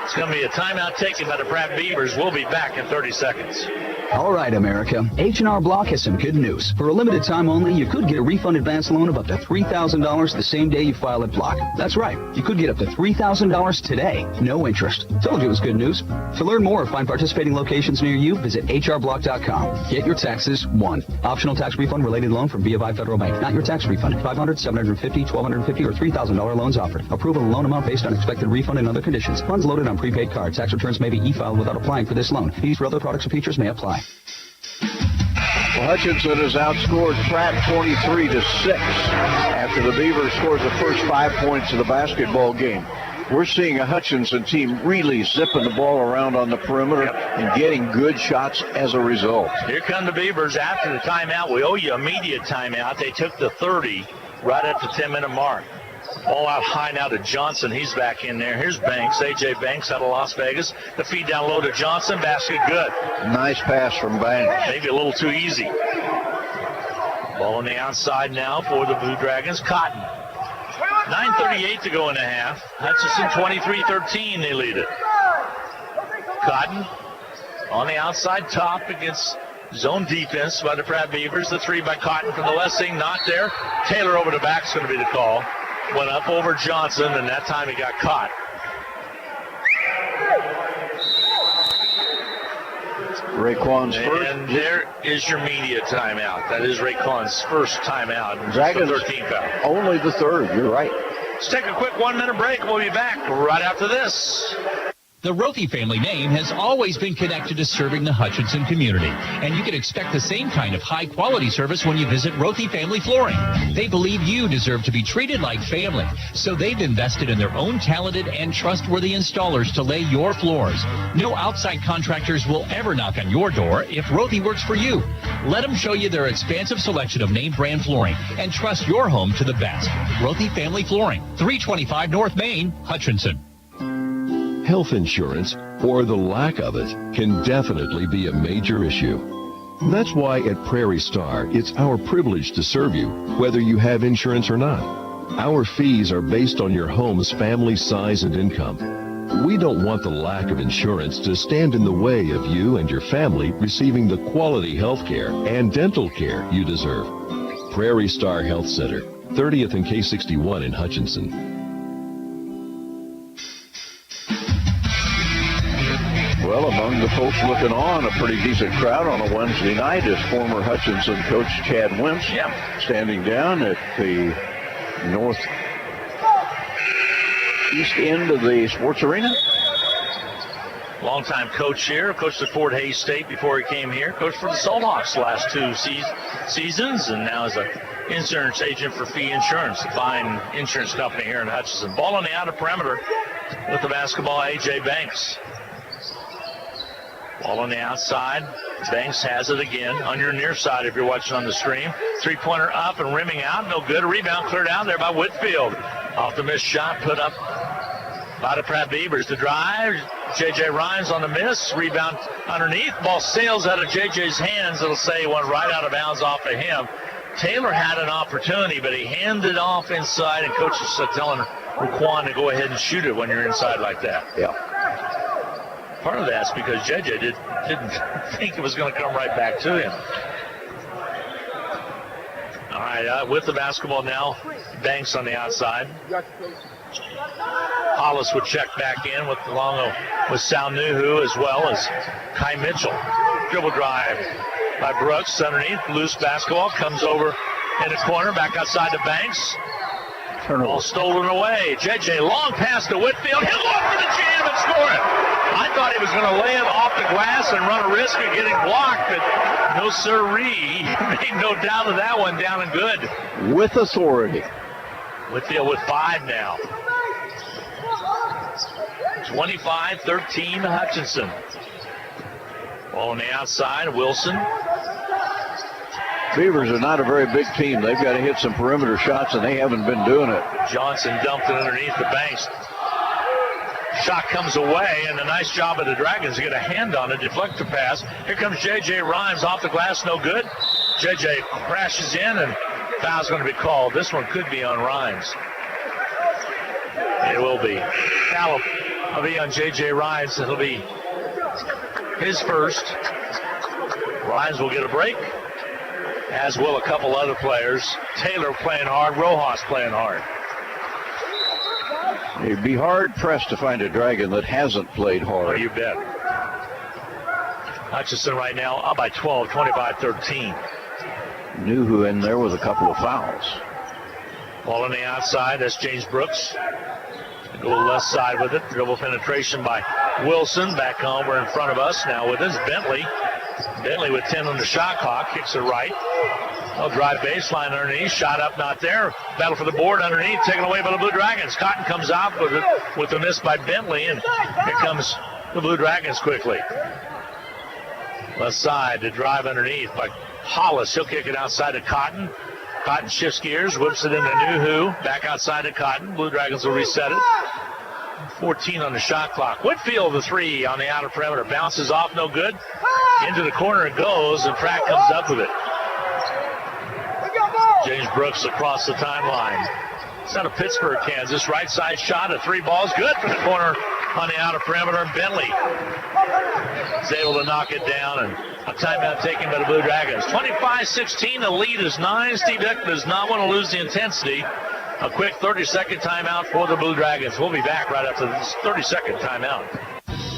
It's going to be a timeout taken by the Pratt Beavers. We'll be back in 30 seconds. All right, America. H&R Block has some good news. For a limited time only, you could get a refund advance loan of up to $3,000 the same day you file at Block. That's right. You could get up to $3,000 today. No interest. Told you it was good news. To learn more or find participating locations near you, visit hrblock.com. Get your taxes won. Optional tax refund related loan from BofI Federal Bank. Not your tax refund. $500, $750, $1,250, or $3,000 loans offered. Approval of loan amount based on expected refund and other conditions. Funds loaded on prepaid card. Tax returns may be e-filed without applying for this loan. Fees for other products and features may apply. Well, Hutchinson has outscored Pratt 23-6 after the Beavers scored the first 5 points of the basketball game. We're seeing a Hutchinson team really zipping the ball around on the perimeter and getting good shots as a result. Here come the Beavers after the timeout. We owe you a immediate timeout. They took the 30 right at the 10-minute mark. Ball out high now to Johnson. He's back in there. Here's Banks, A.J. Banks out of Las Vegas. The feed down low to Johnson. Basket good. Nice pass from Banks. Maybe a little too easy. Ball on the outside now for the Blue Dragons. Cotton. 9:38 to go in the half. Hutchinson 23-13. They lead it. Cotton on the outside top against zone defense by the Pratt Beavers. The three by Cotton from the left wing. Not there. Taylor over the back is going to be the call. Went up over Johnson, and that time he got caught. Raekwon's first. And there is your media timeout. That is Raekwon's first timeout. Dragons, the 13th foul. Only the third. You're right. Let's take a quick 1-minute break. We'll be back right after this. The Rothy family name has always been connected to serving the Hutchinson community, and you can expect the same kind of high-quality service when you visit Rothy Family Flooring. They believe you deserve to be treated like family, so they've invested in their own talented and trustworthy installers to lay your floors. No outside contractors will ever knock on your door if Rothy works for you. Let them show you their expansive selection of name brand flooring and trust your home to the best. Rothy Family Flooring, 325 North Main, Hutchinson. Health insurance, or the lack of it, can definitely be a major issue. That's why at Prairie Star, it's our privilege to serve you, whether you have insurance or not. Our fees are based on your home's family size and income. We don't want the lack of insurance to stand in the way of you and your family receiving the quality health care and dental care you deserve. Prairie Star Health Center, 30th and K61 in Hutchinson. Well, among the folks looking on, a pretty decent crowd on a Wednesday night is former Hutchinson coach Chad Wentz, standing down at the northeast end of the sports arena. Longtime coach here, coached at Fort Hays State before he came here, coached for the Salthawks last two seasons, and now is an insurance agent for Fee Insurance, a fine insurance company here in Hutchinson. Ball on the outer perimeter with the basketball, A.J. Banks. Ball on the outside. Banks has it again on your near side if you're watching on the stream. Three-pointer up and rimming out. No good. A rebound cleared out there by Whitfield. Off the missed shot put up by the Pratt Beavers. The drive. J.J. Rhymes on the miss. Rebound underneath. Ball sails out of J.J.'s hands. It'll say he went right out of bounds off of him. Taylor had an opportunity, but he handed off inside, and Coach is telling Raekwon to go ahead and shoot it when you're inside like that. Yeah. Part of that's because JJ didn't think it was going to come right back to him. All right, with the basketball now, Banks on the outside. Hollis would check back in along with Sal Nuhu as well as Kai Mitchell. Dribble drive by Brooks underneath. Loose basketball comes over in the corner, back outside to Banks. Ball stolen away. JJ long pass to Whitfield. He'll go for the jam and score it. I thought he was going to lay it off the glass and run a risk of getting blocked, but no sirree. He made no doubt of that one down and good. With authority. Whitfield with 5 now. 25-13 Hutchinson. Ball on the outside, Wilson. Beavers are not a very big team. They've got to hit some perimeter shots, and they haven't been doing it. Johnson dumped it underneath the Banks. Shot comes away, and a nice job of the Dragons to get a hand on it, deflect the pass. Here comes J.J. Rhymes off the glass, no good. JJ crashes in, and foul's going to be called. This one could be on Rhymes. It will be. Foul will be on JJ Rhymes. It'll be his first. Rhymes will get a break, as will a couple other players. Taylor playing hard, Rojas playing hard. You'd be hard-pressed to find a Dragon that hasn't played hard. Oh, you bet. Hutchinson right now up by 12, 25-13. Knew who in there with a couple of fouls. Ball on the outside, that's James Brooks. Go left side with it. Dribble penetration by Wilson. Back over in front of us. Now with us, Bentley. Bentley with 10 on the shot clock. Kicks it right. They'll drive baseline underneath. Shot up, not there. Battle for the board underneath. Taken away by the Blue Dragons. Cotton comes out with a miss by Bentley. And here comes the Blue Dragons quickly. Left side to drive underneath by Hollis. He'll kick it outside to Cotton. Cotton shifts gears, whips it into Nuhu. Back outside to Cotton. Blue Dragons will reset it. 14 on the shot clock. Whitfield, the three on the outer perimeter. Bounces off, no good. Into the corner it goes, and Pratt comes up with it. James Brooks across the timeline. It's out of Pittsburgh, Kansas. Right side shot, a three ball's good from the corner on the outer perimeter. Bentley is able to knock it down, and a timeout taken by the Blue Dragons. 25-16, the lead is 9. Steve Deck does not want to lose the intensity. A quick 30-second timeout for the Blue Dragons. We'll be back right after this 30-second timeout.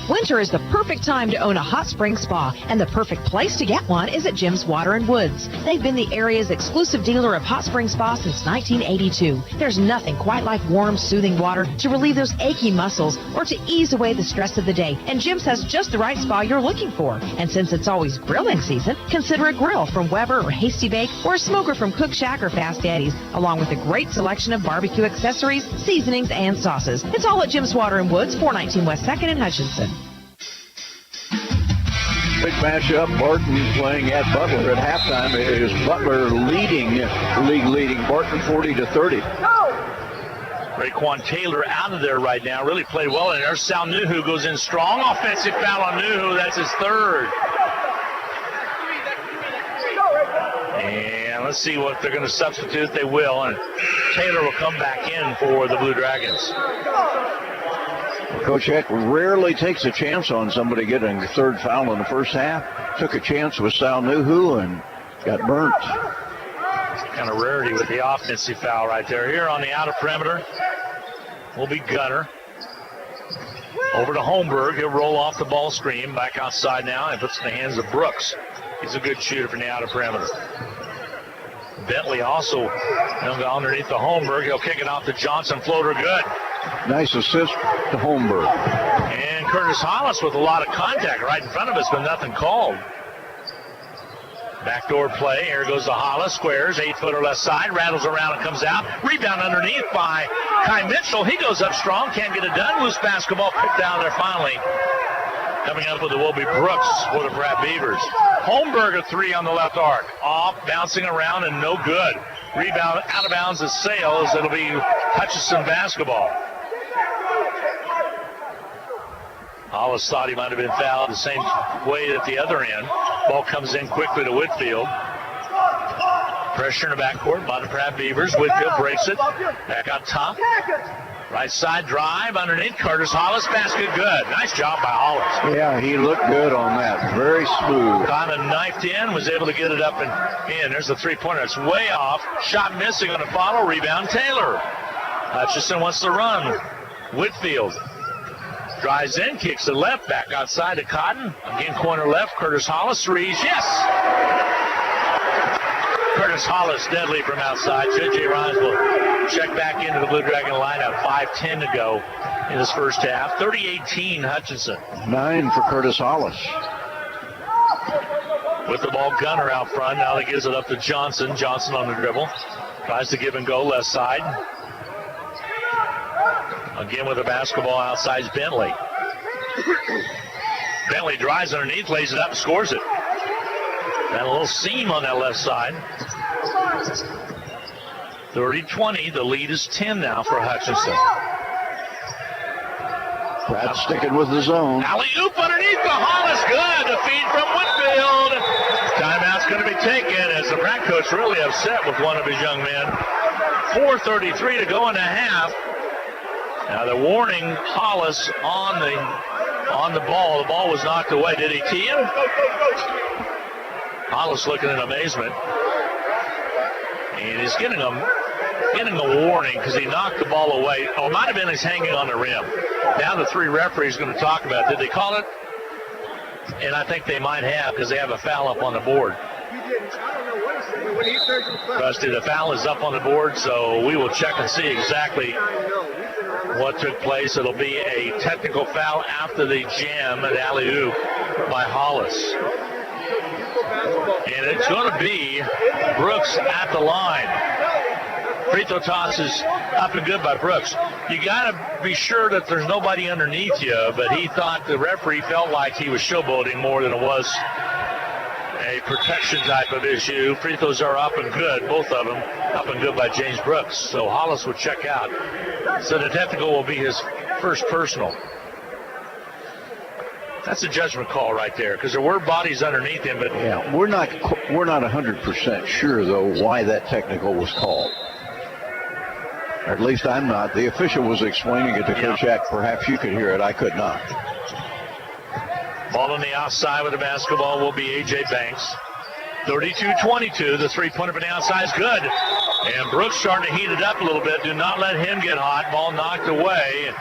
Winter is the perfect time to own a hot spring spa, and the perfect place to get one is at Jim's Water and Woods. They've been the area's exclusive dealer of hot spring spa since 1982. There's nothing quite like warm, soothing water to relieve those achy muscles or to ease away the stress of the day. And Jim's has just the right spa you're looking for. And since it's always grilling season, consider a grill from Weber or Hasty Bake, or a smoker from Cook Shack or Fast Eddie's, along with a great selection of barbecue accessories, seasonings, and sauces. It's all at Jim's Water and Woods, 419 West 2nd in Hutchinson. Big matchup. Barton playing at Butler at halftime. It is Butler league leading Barton 40-30. Raekwon Taylor out of there right now. Really played well in there. Sal Nuhu goes in strong. Offensive foul on Nuhu. That's his third. And let's see what they're going to substitute. They will. And Taylor will come back in for the Blue Dragons. Coach Heck rarely takes a chance on somebody getting a third foul in the first half. Took a chance with Sal Nuhu and got burnt. Kind of rarity with the offensive foul right there. Here on the outer perimeter will be Gunner. Over to Holmberg. He'll roll off the ball screen. Back outside now and puts it in the hands of Brooks. He's a good shooter from the outer perimeter. Bentley also underneath the Holmberg. He'll kick it off to Johnson. Floater good. Nice assist to Holmberg. And Curtis Hollis with a lot of contact right in front of us, but nothing called. Backdoor play. Here goes the Hollis. Squares. 8-footer left side. Rattles around and comes out. Rebound underneath by Kai Mitchell. He goes up strong. Can't get it done. Loose basketball picked down there finally. Coming up with it will be Brooks for the Pratt Beavers. Holmberg a three on the left arc. Off, bouncing around, and no good. Rebound out of bounds as Sales. It'll be Hutchinson basketball. Hollis thought he might have been fouled the same way at the other end. Ball comes in quickly to Whitfield. Pressure in the backcourt by the Pratt Beavers. Whitfield breaks it. Back out top. Right side drive underneath. Curtis Hollis. Basket good. Nice job by Hollis. Yeah, he looked good on that. Very smooth. Kind of knifed in. Was able to get it up and in. There's the three-pointer. It's way off. Shot missing on a follow. Rebound Taylor. Hutchinson wants to run. Whitfield drives in. Kicks it left. Back outside to Cotton. Again, corner left. Curtis Hollis. Threes. Yes! Curtis Hollis deadly from outside. J.J. Rhymes will check back into the Blue Dragon lineup. 5:10 to go in this first half. 30-18 Hutchinson. 9 for Curtis Hollis. With the ball, Gunner out front. Now he gives it up to Johnson. Johnson on the dribble. Tries to give and go left side. Again with the basketball outside is Bentley. Bentley drives underneath, lays it up, and scores it. Got a little seam on that left side. 30-20. The lead is 10 now for Hutchinson. Pratt sticking with the zone. Alley-oop underneath the Hollis. Good. The feed from Whitfield. Timeout's going to be taken as the Pratt coach really upset with one of his young men. 4:33 to go in the half. Now they're warning Hollis on the ball. The ball was knocked away. Did he tee him? Hollis looking in amazement. And he's getting a warning because he knocked the ball away. Oh, it might have been he's hanging on the rim. Now the three referees are going to talk about it. Did they call it? And I think they might have because they have a foul up on the board. Rusty, the foul is up on the board, so we will check and see exactly what took place. It'll be a technical foul after the jam at alley-oop by Hollis. And it's going to be Brooks at the line. Free throw toss is up and good by Brooks. You got to be sure that there's nobody underneath you, but he thought the referee felt like he was showboating more than it was a protection type of issue. Free throws are up and good, both of them up and good by James Brooks. So Hollis would check out. So the technical will be his first personal. That's a judgment call right there because there were bodies underneath him. But yeah, we're not 100% sure though why that technical was called. Or at least I'm not. The official was explaining it to Coach Ack. Perhaps you could hear it. I could not. Ball on the outside with the basketball will be A.J. Banks. 32-22. The three-pointer from the outside is good. And Brooks starting to heat it up a little bit. Do not let him get hot. Ball knocked away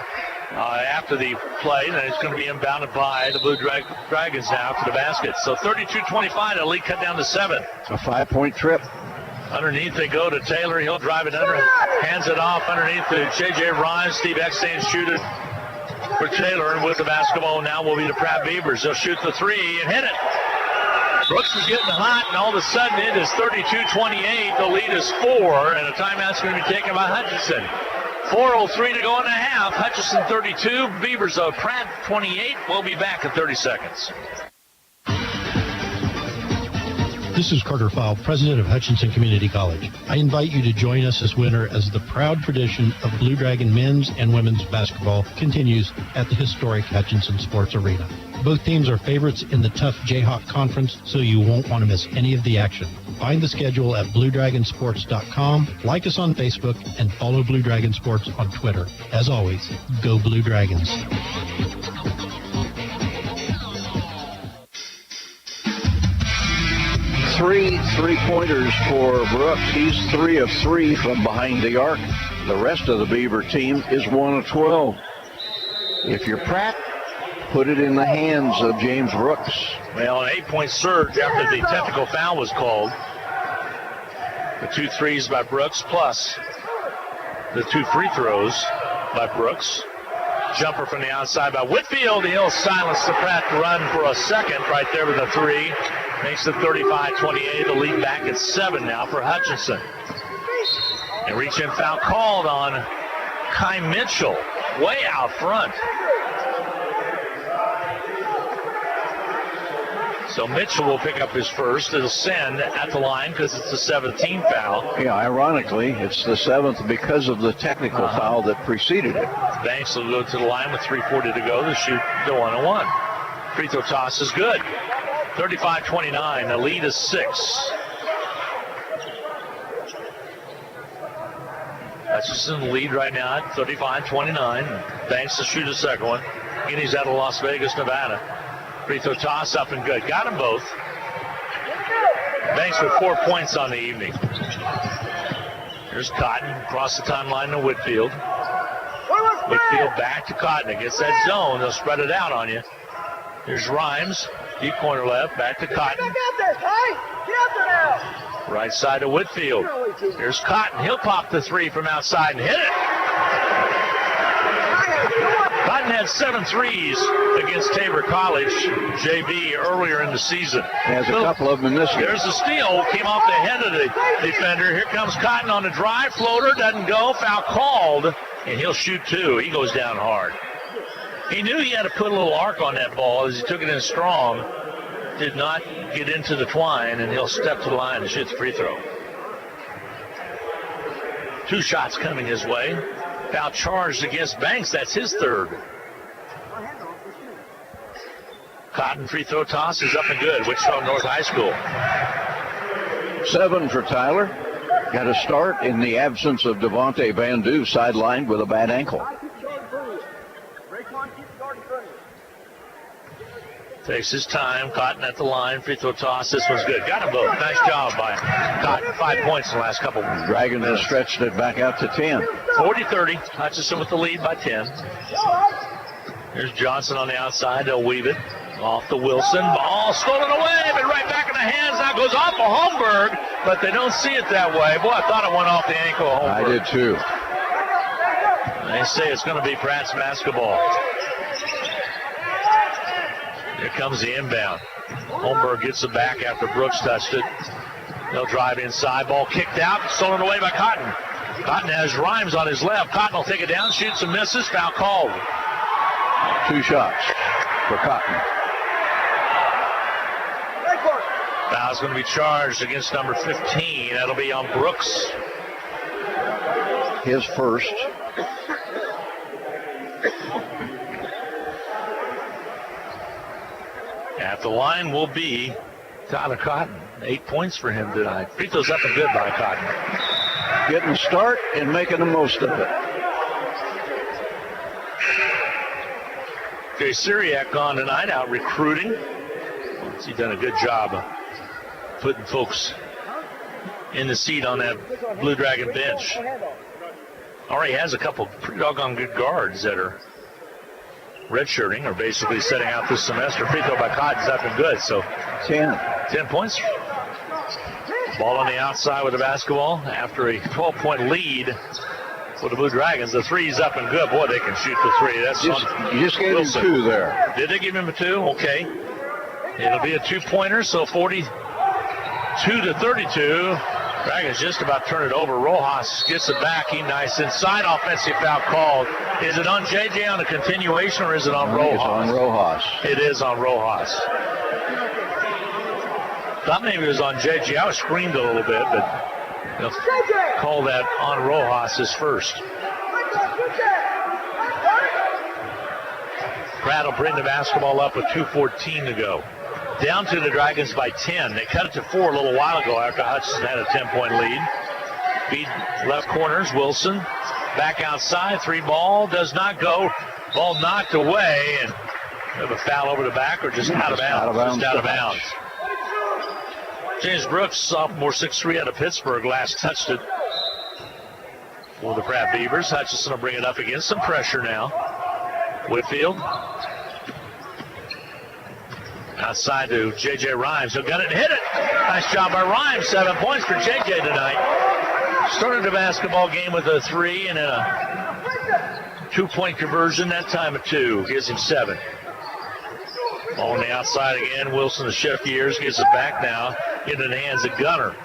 after the play. And it's going to be inbounded by the Blue Dragons now to the basket. So 32-25. The lead cut down to 7. A 5-point trip. Underneath they go to Taylor. He'll drive it under. Hands it off underneath to J.J. Ryan. Steve Eckstein shoot it for Taylor. And with the basketball now will be the Pratt Beavers. They'll shoot the three and hit it. Brooks is getting hot, and all of a sudden it is 32-28. The lead is 4, and a timeout's going to be taken by Hutchinson. 4:03 to go in the half. Hutchinson 32, Beavers of Pratt 28. We'll be back in 30 seconds. This is Carter Fowle, president of Hutchinson Community College. I invite you to join us this winter as the proud tradition of Blue Dragon men's and women's basketball continues at the historic Hutchinson Sports Arena. Both teams are favorites in the tough Jayhawk Conference, so you won't want to miss any of the action. Find the schedule at BlueDragonSports.com, like us on Facebook, and follow Blue Dragon Sports on Twitter. As always, go Blue Dragons. 3 3-pointers for Brooks. He's 3 of 3 from behind the arc. The rest of the Beaver team is 1 of 12. If you're Pratt, put it in the hands of James Brooks. Well, an 8-point surge after the technical foul was called. The 2 threes by Brooks plus the 2 free throws by Brooks. Jumper from the outside by Whitfield. He'll silence the Pratt run for a second right there with a 3. Makes it 35-28. The lead back at 7 now for Hutchinson. And reach-in foul called on Kai Mitchell, way out front. So Mitchell will pick up his first. It'll send at the line because it's the 17th foul. Yeah, ironically, it's the 7th because of the technical foul that preceded it. Banks will go to the line with 3:40 to go to shoot the 1-1. Free throw toss is good. 35-29. The lead is 6. That's just in the lead right now at 35-29. Banks to shoot a second one. And he's out of Las Vegas, Nevada. Free throw toss up and good. Got them both. Banks with 4 points on the evening. Here's Cotton across the timeline to Whitfield. Whitfield back to Cotton. It gets that zone. They'll spread it out on you. Here's Rhymes. Deep corner left. Back to Cotton. Right side to Whitfield. Here's Cotton. He'll pop the 3 from outside and hit it. Cotton had 7 threes against Tabor College JV earlier in the season. Has a couple of them in this game. There's a steal. Came off the head of the defender. Here comes Cotton on the drive. Floater doesn't go. Foul called. And he'll shoot 2. He goes down hard. He knew he had to put a little arc on that ball as he took it in strong. Did not get into the twine, and he'll step to the line and shoot the free throw. 2 shots coming his way. Foul charged against Banks. That's his 3rd. Cotton free throw toss is up and good. Wichita North High School. 7 for Tyler. Got a start in the absence of Devontae Van Du, sidelined with a bad ankle. Takes his time. Cotton at the line. Free throw toss. This one's good. Got them both. Nice job by Cotton. 5 points in the last couple. Dragons have stretched it back out to 10. 40-30. Hutchinson with the lead by 10. Here's Johnson on the outside. They'll weave it. Off to Wilson. Ball stolen away, but right back in the hands. Now goes off of Holmberg, but they don't see it that way. Boy, I thought it went off the ankle of Holmberg. I did too. They say it's going to be Pratt's basketball. Here comes the inbound. Holmberg gets it back after Brooks touched it. They'll drive inside. Ball kicked out. Stolen away by Cotton. Cotton has Rhymes on his left. Cotton will take it down. Shoots and misses. Foul called. 2 shots for Cotton. Foul's going to be charged against number 15. That'll be on Brooks. His first. At the line will be Tyler Cotton. 8 points for him tonight. Free throws up and good by Cotton. Getting the start and making the most of it. Jay Syriac on tonight, out recruiting. He's done a good job of putting folks in the seat on that Blue Dragon bench. Already has a couple pretty doggone good guards that are redshirting, or basically setting out this semester. Free throw by Cotton's up and good, so 10 points. Ball on the outside with the basketball after a 12-point lead for the Blue Dragons. The three's up and good. Boy, they can shoot the three. That's you just gave him 2 there. Did they give him a 2? Okay. It'll be a 2-pointer, so 42-32. Dragons just about turn it over. Rojas gets it back. He nice inside. Offensive foul called. Is it on JJ on a continuation, or is it on Rojas? It's on Rojas. It is on Rojas. Thought maybe it was on JJ. I was screamed a little bit, but they'll call that on Rojas his first. Pratt will bring the basketball up with 2:14 to go. Down to the Dragons by 10. They cut it to 4 a little while ago after Hutchinson had a 10-point lead. Feed left corners. Wilson back outside. 3 ball does not go. Ball knocked away, and we have a foul over the back, or just out of bounds. Just out of bounds. James Brooks, sophomore, 6'3", out of Pittsburgh, last touched it for the Pratt Beavers. Hutchinson will bring it up again. Some pressure now. Whitfield. Outside to J.J. Rhymes. He'll get it and hit it. Nice job by Rhymes. 7 points for J.J. tonight. Started the basketball game with a 3 and a 2-point conversion. That time a 2. Gives him 7. Ball on the outside again. Wilson, the shift gears, gets it back now into the hands of Gunner.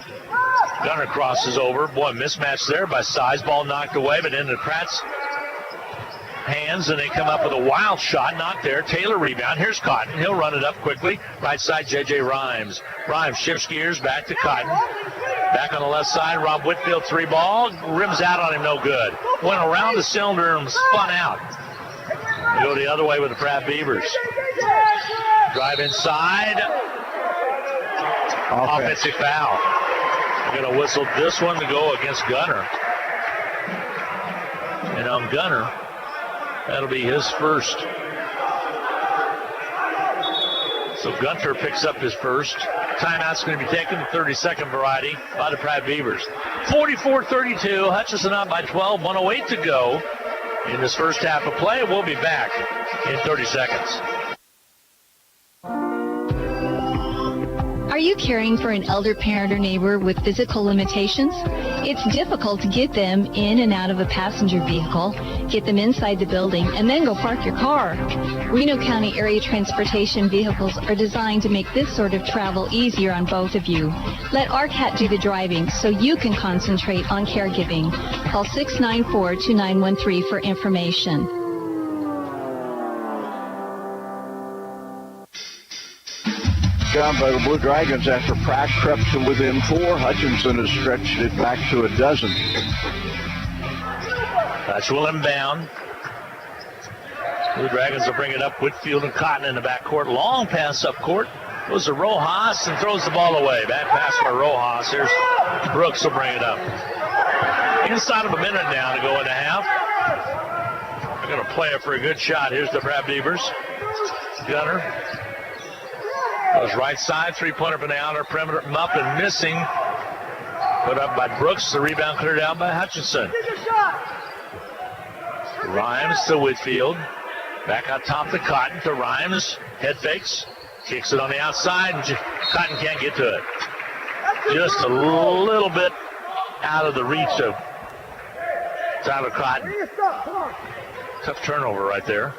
Gunner crosses over. Boy, mismatch there by size. Ball knocked away, but into Pratt's hands, and they come up with a wild shot. Not there. Taylor rebound. Here's Cotton. He'll run it up quickly. Right side, J.J. Rhymes. Rhymes shifts gears back to Cotton. Back on the left side, Rob Whitfield, 3 ball. Rims out on him, no good. Went around the cylinder and spun out. They go the other way with the Pratt Beavers. Drive inside. Offensive foul. They're going to whistle this one to go against Gunner. And on Gunner, that'll be his first. So Gunter picks up his first. Timeout's going to be taken, the 30-second variety by the Pratt Beavers. 44-32, Hutchinson up by 12, 1:08 to go in this first half of play. We'll be back in 30 seconds. Are you caring for an elder parent or neighbor with physical limitations? It's difficult to get them in and out of a passenger vehicle, get them inside the building, and then go park your car. Reno County area transportation vehicles are designed to make this sort of travel easier on both of you. Let RCAT do the driving so you can concentrate on caregiving. Call 694-2913 for information. Job by the Blue Dragons after Pratt crept to within 4. Hutchinson has stretched it back to 12. Hutch will inbound. Blue Dragons will bring it up. Whitfield and Cotton in the backcourt. Long pass up court. Goes to Rojas and throws the ball away. Bad pass for Rojas. Here's Brooks will bring it up. Inside of a minute now to go in the half. They're going to play it for a good shot. Here's the Pratt Beavers. Gunner goes right side. Three-pointer from the outer perimeter. Up and missing. Put up by Brooks. The rebound cleared out by Hutchinson. Rhymes to Whitfield. Back on top to Cotton to Rhymes. Head fakes. Kicks it on the outside. And Cotton can't get to it. Just a little bit out of the reach of Tyler Cotton. Tough turnover right there.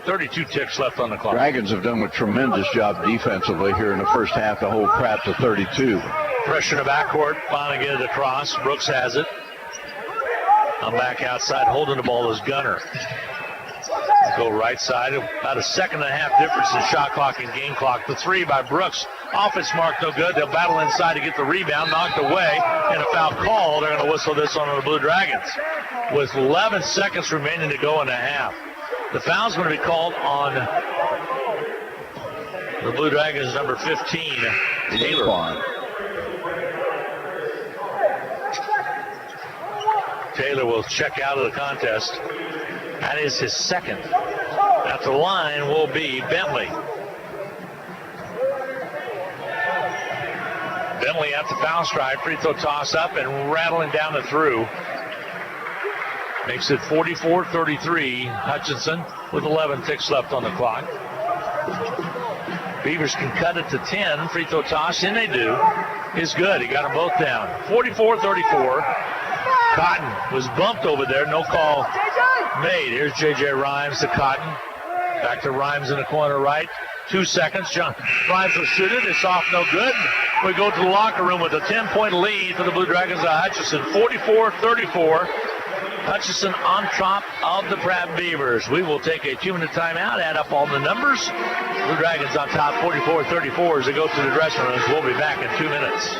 32 ticks left on the clock. Dragons have done a tremendous job defensively here in the first half to hold Pratt to 32. Pressure in the backcourt. Finally get it across. Brooks has it. I'm back outside. Holding the ball is Gunner. Go right side. About a second and a half difference in shot clock and game clock. The three by Brooks. Off its mark, no good. They'll battle inside to get the rebound. Knocked away. And a foul call. They're going to whistle this on the Blue Dragons. With 11 seconds remaining to go in the half. The foul's going to be called on the Blue Dragons, number 15, Taylor. Taylor will check out of the contest. That is his second. At the line will be Bentley. Bentley at the foul stripe. Free throw toss up and rattling down and through. Makes it 44-33. Hutchinson with 11 ticks left on the clock. Beavers can cut it to 10. Free throw toss, and they do. Is good. He got them both down. 44-34. Cotton was bumped over there. No call made. Here's J.J. Rhymes to Cotton. Back to Rhymes in the corner right. 2 seconds. Rhymes will shoot it. It's off, no good. We go to the locker room with a 10-point lead for the Blue Dragons of Hutchinson. 44-34. Hutchinson on top of the Pratt Beavers. We will take a 2-minute timeout, add up all the numbers. Blue Dragons on top 44-34 as they go to the dressing rooms. We'll be back in 2 minutes.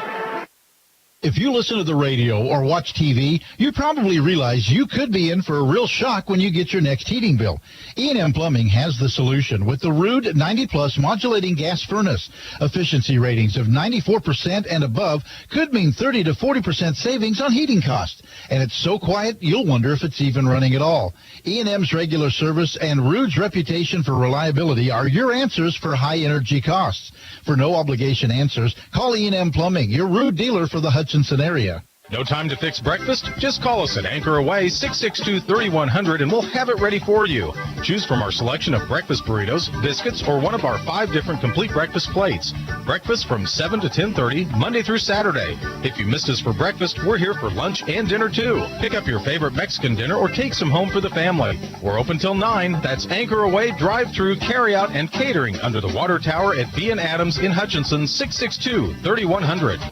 If you listen to the radio or watch TV, you probably realize you could be in for a real shock when you get your next heating bill. E&M Plumbing has the solution with the Rude 90-plus modulating gas furnace. Efficiency ratings of 94% and above could mean 30 to 40% savings on heating costs. And it's so quiet, you'll wonder if it's even running at all. E&M's regular service and Rude's reputation for reliability are your answers for high energy costs. For no obligation answers, call E&M Plumbing, your Rude dealer for the Hutchinson area. No time to fix breakfast? Just call us at Anchor Away 662-3100 and we'll have it ready for you. Choose from our selection of breakfast burritos, biscuits, or one of our 5 different complete breakfast plates. Breakfast from 7 to 10:30, Monday through Saturday. If you missed us for breakfast, we're here for lunch and dinner too. Pick up your favorite Mexican dinner or take some home for the family. We're open till 9. That's Anchor Away, drive-through, carry-out, and catering under the water tower at B & Adams in Hutchinson, 662-3100.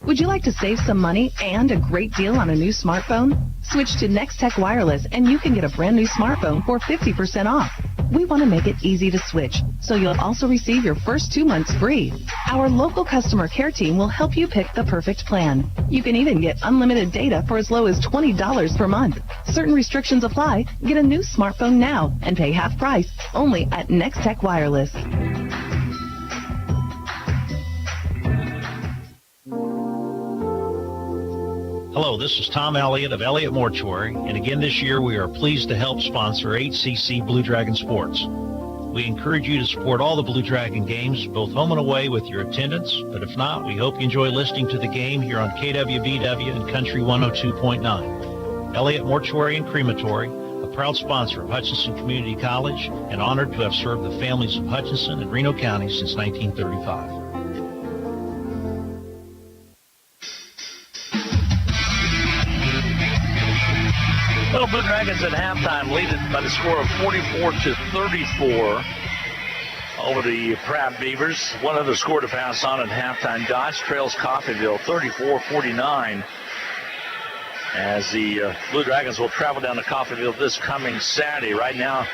Would you like to save some money and a great deal on a new smartphone? Switch to Next Tech Wireless and you can get a brand new smartphone for 50% off. We want to make it easy to switch, so you'll also receive your first 2 months free. Our local customer care team will help you pick the perfect plan. You can even get unlimited data for as low as $20 per month. Certain restrictions apply. Get a new smartphone now and pay half price only at Next Tech Wireless. Hello, this is Tom Elliott of Elliott Mortuary, and again this year we are pleased to help sponsor HCC Blue Dragon Sports. We encourage you to support all the Blue Dragon games, both home and away, with your attendance, but if not, we hope you enjoy listening to the game here on KWBW and Country 102.9. Elliott Mortuary and Crematory, a proud sponsor of Hutchinson Community College, and honored to have served the families of Hutchinson and Reno County since 1935. Well, Blue Dragons at halftime lead it by the score of 44-34 over the Pratt Beavers. One other score to pass on at halftime. Dodge trails Coffeyville 34-49 as the Blue Dragons will travel down to Coffeyville this coming Saturday. Right now,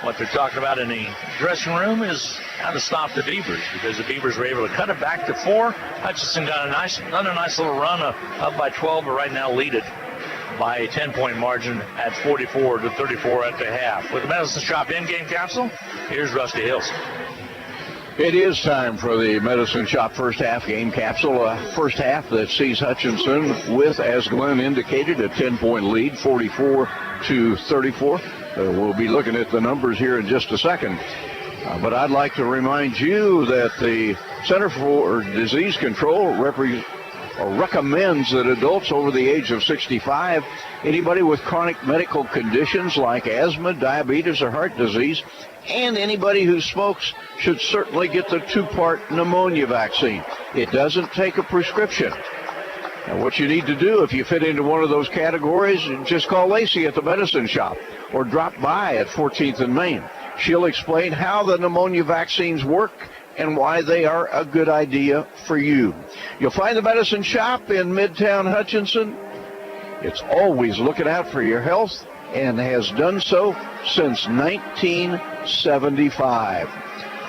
what they're talking about in the dressing room is how to stop the Beavers, because the Beavers were able to cut it back to 4. Hutchinson got another nice little run up by 12, but right now lead it by a 10-point margin at 44-34 at the half. With the Medicine Shop in-game capsule, here's Rusty Hills. It is time for the Medicine Shop first half game capsule. First half that sees Hutchinson with, as Glenn indicated, a 10-point lead, 44-34. We'll be looking at the numbers here in just a second. But I'd like to remind you that the Center for Disease Control recommends that adults over the age of 65, anybody with chronic medical conditions like asthma, diabetes, or heart disease, and anybody who smokes should certainly get the 2-part pneumonia vaccine. It doesn't take a prescription. Now, what you need to do if you fit into one of those categories, just call Lacey at the Medicine Shop or drop by at 14th and Main. She'll explain how the pneumonia vaccines work and why they are a good idea for you. You'll find the Medicine Shop in Midtown Hutchinson. It's always looking out for your health and has done so since 1975.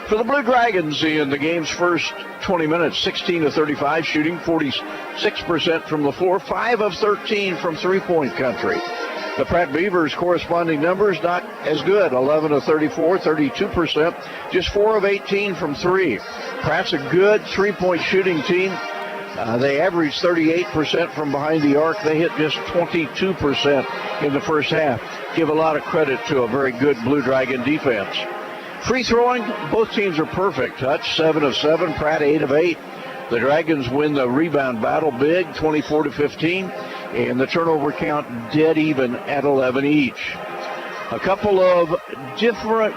For the Blue Dragons in the game's first 20 minutes, 16-35 shooting, 46% from the floor, 5 of 13 from three-point country. The Pratt Beavers corresponding numbers not as good, 11 of 34, 32%, just 4 of 18 from three. Pratt's a good three-point shooting team. They averaged 38% from behind the arc. They hit just 22% in the first half. Give a lot of credit to a very good Blue Dragon defense. Free throwing, both teams are perfect. Hutch, 7 of 7, Pratt, 8 of 8. The Dragons win the rebound battle big, 24-15, and the turnover count dead even at 11 each. A couple of different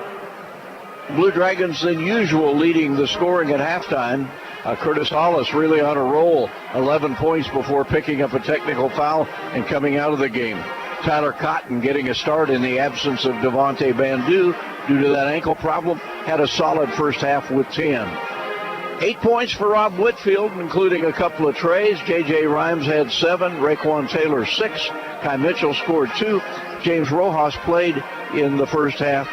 Blue Dragons than usual leading the scoring at halftime. Curtis Hollis really on a roll, 11 points before picking up a technical foul and coming out of the game. Tyler Cotton getting a start in the absence of Devontae Bandu due to that ankle problem, had a solid first half with 10. 8 points for Rob Whitfield, including a couple of trays. J.J. Rhymes had 7, Raekwon Taylor 6, Kai Mitchell scored 2. James Rojas played in the first half,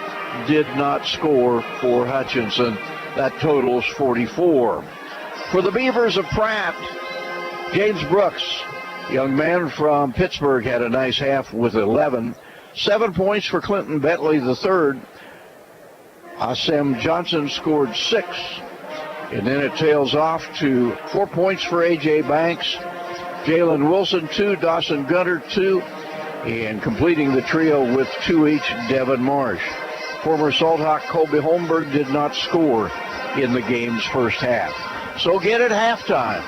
did not score for Hutchinson. That totals 44. For the Beavers of Pratt, James Brooks, young man from Pittsburgh, had a nice half with 11. 7 points for Clinton Bentley III. Sam Johnson scored 6. And then it tails off to 4 points for A.J. Banks, Jalen Wilson 2, Dawson Gunter 2, and completing the trio with 2 each, Devin Marsh. Former Salthawk Colby Holmberg did not score in the game's first half. So again at halftime,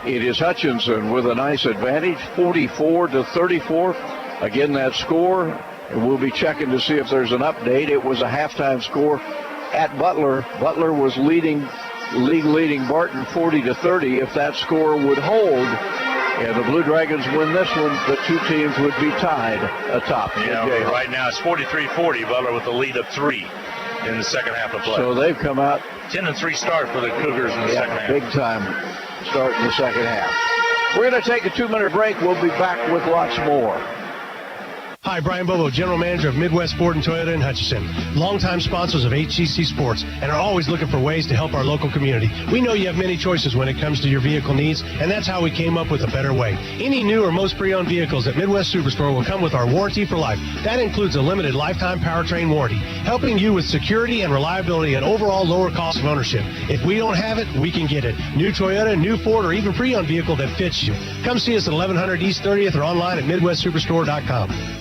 it is Hutchinson with a nice advantage, 44-34. Again, that score, and we'll be checking to see if there's an update. It was a halftime score at Butler. Butler was leading Barton 40-30. If that score would hold and the Blue Dragons win this one, the two teams would be tied atop. Yeah, right now it's 43-40, Butler with a lead of 3 in the second half of play. So they've come out 10-3 start for the Cougars in the second half. Big time start in the second half. We're going to take a 2-minute break. We'll be back with lots more. Hi, Brian Bobo, General Manager of Midwest Ford and Toyota in Hutchinson. Longtime sponsors of HCC Sports and are always looking for ways to help our local community. We know you have many choices when it comes to your vehicle needs, and that's how we came up with a better way. Any new or most pre-owned vehicles at Midwest Superstore will come with our warranty for life. That includes a limited lifetime powertrain warranty, helping you with security and reliability and overall lower cost of ownership. If we don't have it, we can get it. New Toyota, new Ford, or even pre-owned vehicle that fits you. Come see us at 1100 East 30th or online at MidwestSuperstore.com.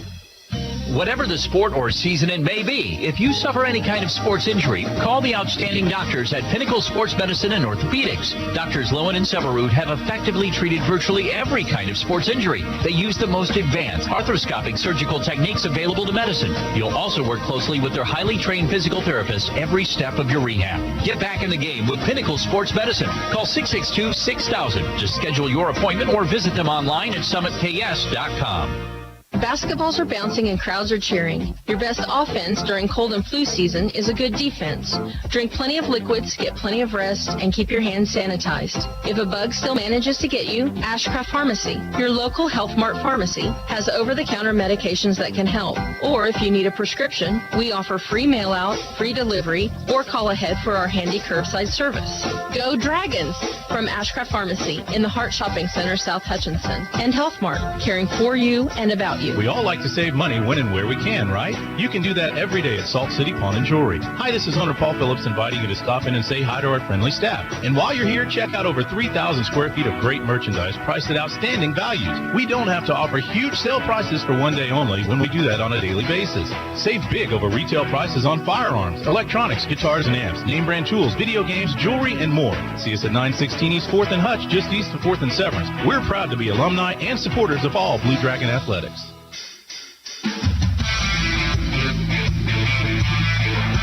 Whatever the sport or season it may be, if you suffer any kind of sports injury, call the outstanding doctors at Pinnacle Sports Medicine and Orthopedics. Doctors Lowen and Severud have effectively treated virtually every kind of sports injury. They use the most advanced arthroscopic surgical techniques available to medicine. You'll also work closely with their highly trained physical therapists every step of your rehab. Get back in the game with Pinnacle Sports Medicine. Call 662-6000 to schedule your appointment or visit them online at summitks.com. Basketballs are bouncing and crowds are cheering. Your best offense during cold and flu season is a good defense. Drink plenty of liquids, get plenty of rest, and keep your hands sanitized. If a bug still manages to get you, Ashcraft Pharmacy, your local Health Mart pharmacy, has over-the-counter medications that can help. Or if you need a prescription, we offer free mail-out, free delivery, or call ahead for our handy curbside service. Go Dragons! From Ashcraft Pharmacy in the Hart Shopping Center, South Hutchinson, and Health Mart, caring for you and about you. We all like to save money when and where we can, right? You can do that every day at Salt City Pawn and Jewelry. Hi, this is owner Paul Phillips inviting you to stop in and say hi to our friendly staff. And while you're here, check out over 3,000 square feet of great merchandise priced at outstanding values. We don't have to offer huge sale prices for one day only when we do that on a daily basis. Save big over retail prices on firearms, electronics, guitars and amps, name brand tools, video games, jewelry, and more. See us at 916 East 4th and Hutch, just east of 4th and Severance. We're proud to be alumni and supporters of all Blue Dragon athletics.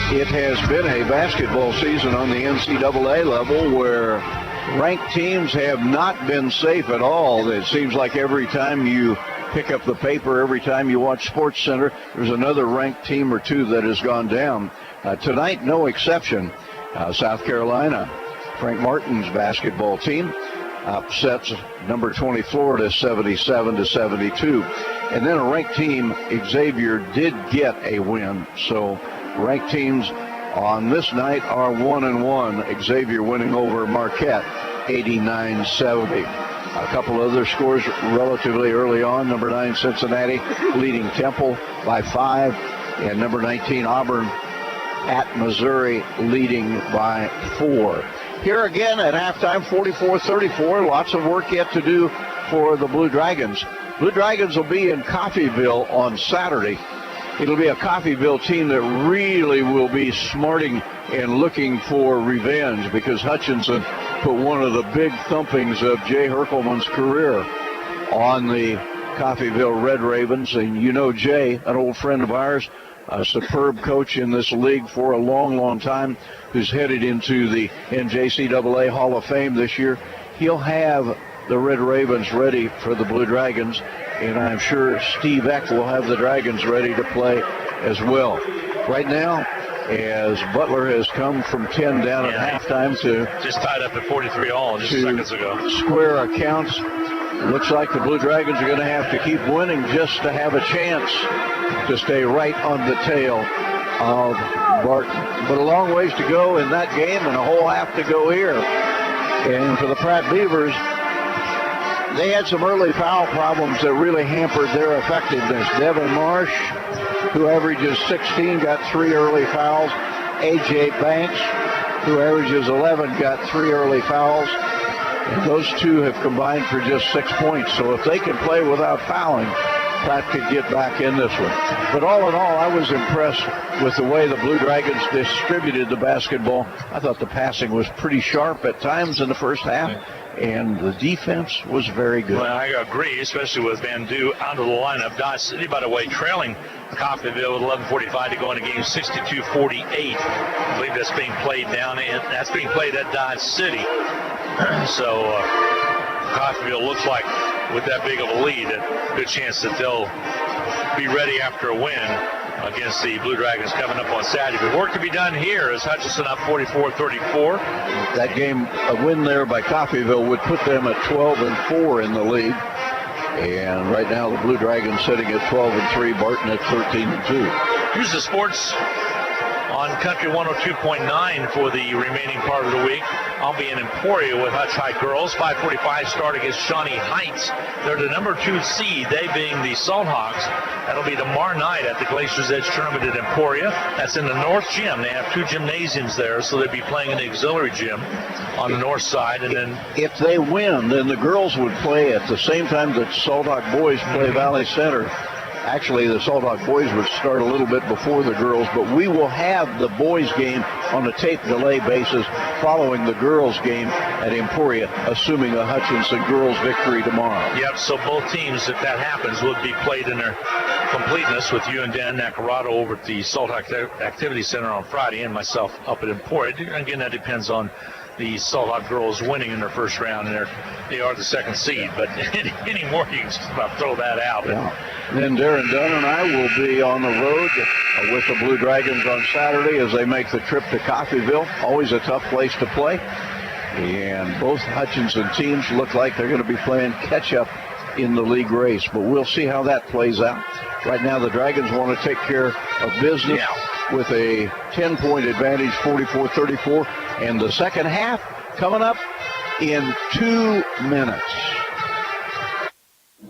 It has been a basketball season on the NCAA level where ranked teams have not been safe at all. It seems like every time you pick up the paper, every time you watch Sports Center, there's another ranked team or two that has gone down. Tonight, no exception. South Carolina, Frank Martin's basketball team, upsets number 20 Florida 77-72. And then a ranked team, Xavier, did get a win. So ranked teams on this night are 1-1. Xavier winning over Marquette 89-70. A couple other scores relatively early on. Number 9 Cincinnati leading Temple by 5, and number 19 Auburn at Missouri leading by 4. Here again at halftime, 44-34. Lots of work yet to do for the Blue Dragons. Blue Dragons will be in Coffeyville on Saturday. It'll be a Coffeyville team that really will be smarting and looking for revenge because Hutchinson put one of the big thumpings of Jay Herkelman's career on the Coffeyville Red Ravens. And you know Jay, an old friend of ours, a superb coach in this league for a long, long time, who's headed into the NJCAA Hall of Fame this year. He'll have the Red Ravens ready for the Blue Dragons, and I'm sure Steve Eck will have the Dragons ready to play as well. Right now, as Butler has come from 10 down at halftime to just tied up at 43-all just seconds ago. Square accounts. Looks like the Blue Dragons are going to have to keep winning just to have a chance to stay right on the tail of Barton. But a long ways to go in that game and a whole half to go here. And for the Pratt Beavers, they had some early foul problems that really hampered their effectiveness. Devin Marsh, who averages 16, got 3 early fouls. A.J. Banks, who averages 11, got 3 early fouls. And those two have combined for just 6 points. So if they can play without fouling, Pratt could get back in this one. But all in all, I was impressed with the way the Blue Dragons distributed the basketball. I thought the passing was pretty sharp at times in the first half, and the defense was very good. Well, I agree, especially with Van Du out of the lineup. Dodge City, by the way, trailing Coffeyville with 11:45 to go in the game, 62-48. I believe that's being played that's being played at Dodge City. So Coffeyville looks like with that big of a lead, a good chance that they'll be ready after a win against the Blue Dragons coming up on Saturday. But work to be done here as Hutchinson up 44-34. That game, a win there by Coffeyville would put them at 12-4 in the league. And right now the Blue Dragons sitting at 12-3, Barton at 13-2. Here's the sports on Country 102.9 for the remaining part of the week. I'll be in Emporia with Hutch High girls. 5:45 start against Shawnee Heights. They're the number 2 seed, they being the Salt Hawks. That'll be tomorrow night at the Glacier's Edge tournament at Emporia. That's in the North Gym. They have 2 gymnasiums there, so they'll be playing in the auxiliary gym on the north side. And then if they win, then the girls would play at the same time that Salt Hawk boys play Valley Center. Actually, the Salt Hawk boys would start a little bit before the girls, but we will have the boys game on a tape delay basis following the girls game at Emporia, assuming a Hutchinson girls victory tomorrow. Yep, so both teams, if that happens, would be played in their completeness with you and Dan Nacarado over at the Salt Hawk Activity Center on Friday and myself up at Emporia. Again, that depends on the Salt Hawk girls winning in their first round, and they are the second seed. But anymore, you can just about throw that out. Yeah. Then Darren Dunn and I will be on the road with the Blue Dragons on Saturday as they make the trip to Coffeyville. Always a tough place to play. And both Hutchinson teams look like they're going to be playing catch-up in the league race. But we'll see how that plays out. Right now, the Dragons want to take care of business with a 10-point advantage, 44-34. And the second half coming up in 2 minutes.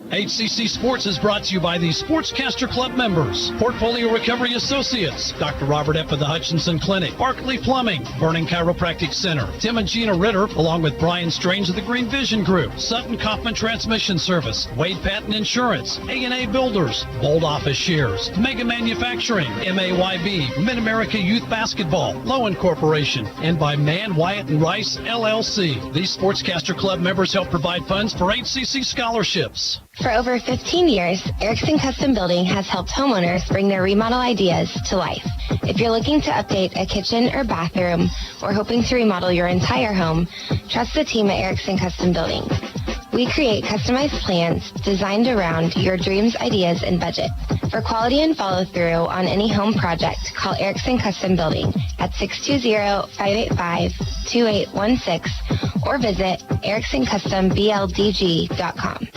HCC Sports is brought to you by the Sportscaster Club members, Portfolio Recovery Associates, Dr. Robert F. of the Hutchinson Clinic, Barkley Plumbing, Vernon Chiropractic Center, Tim and Gina Ritter, along with Brian Strange of the Green Vision Group, Sutton Kaufman Transmission Service, Wade Patton Insurance, A&A Builders, Bold Office Shares, Mega Manufacturing, MAYB, Mid-America Youth Basketball, Lowen Corporation, and by Mann, Wyatt, and Rice, LLC. These Sportscaster Club members help provide funds for HCC scholarships. For over 15 years, Erickson Custom Building has helped homeowners bring their remodel ideas to life. If you're looking to update a kitchen or bathroom or hoping to remodel your entire home, trust the team at Erickson Custom Building. We create customized plans designed around your dreams, ideas, and budget. For quality and follow-through on any home project, call Erickson Custom Building at 620-585-2816 or visit ericksoncustomBLDG.com.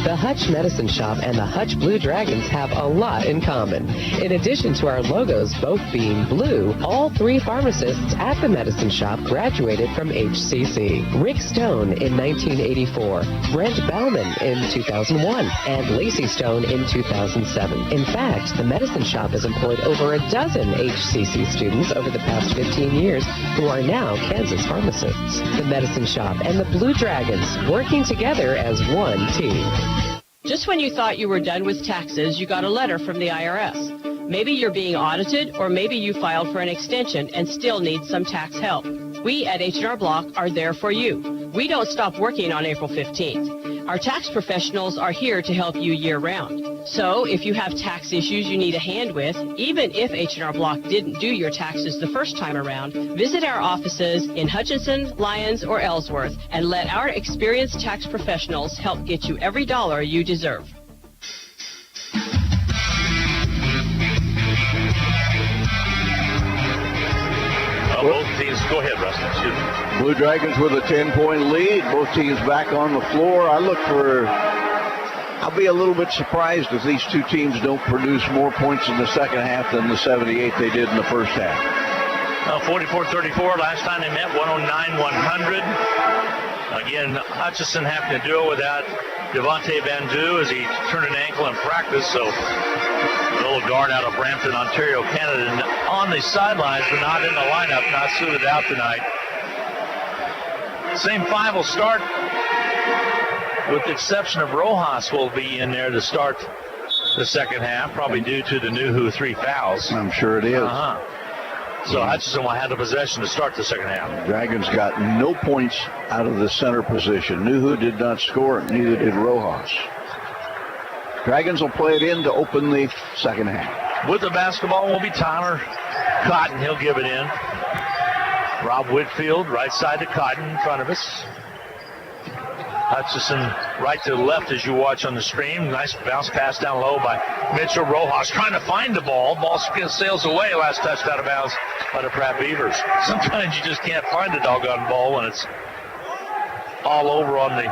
The Hutch Medicine Shop and the Hutch Blue Dragons have a lot in common. In addition to our logos both being blue, all three pharmacists at the Medicine Shop graduated from HCC. Rick Stone in 1984, Brent Bellman in 2001, and Lacey Stone in 2007. In fact, the Medicine Shop has employed over a dozen HCC students over the past 15 years who are now Kansas pharmacists. The Medicine Shop and the Blue Dragons working together as one team. Just when you thought you were done with taxes, you got a letter from the IRS. Maybe you're being audited, or maybe you filed for an extension and still need some tax help. We at H&R Block are there for you. We don't stop working on April 15th. Our tax professionals are here to help you year-round. So if you have tax issues you need a hand with, even if H&R Block didn't do your taxes the first time around, visit our offices in Hutchinson, Lyons, or Ellsworth and let our experienced tax professionals help get you every dollar you deserve. Both teams, go ahead, Rustin. Excuse me. Blue Dragons with a 10-point lead. Both teams back on the floor. I'll be a little bit surprised if these two teams don't produce more points in the second half than the 78 they did in the first half. 44-34, last time they met, 109-100. Again, Hutchinson having to do it without Devontae Van Du as he turned an ankle in practice, so a little guard out of Brampton, Ontario, Canada, and on the sidelines, but not in the lineup, not suited out tonight. Same five will start, with the exception of Rojas will be in there to start the second half, probably due to the Nuhu 3 fouls. I'm sure it is. So Hutchinson will have the possession to start the second half. Dragons got no points out of the center position. Nuhu did not score, neither did Rojas. Dragons will play it in to open the second half. With the basketball will be Tyler Cotton. He'll give it in. Rob Whitfield, right side to Cotton in front of us. Hutchinson right to the left as you watch on the stream. Nice bounce pass down low by Mitchell. Rojas trying to find the ball. Ball sails away. Last touch out of bounds by the Pratt Beavers. Sometimes you just can't find the doggone ball when it's all over on the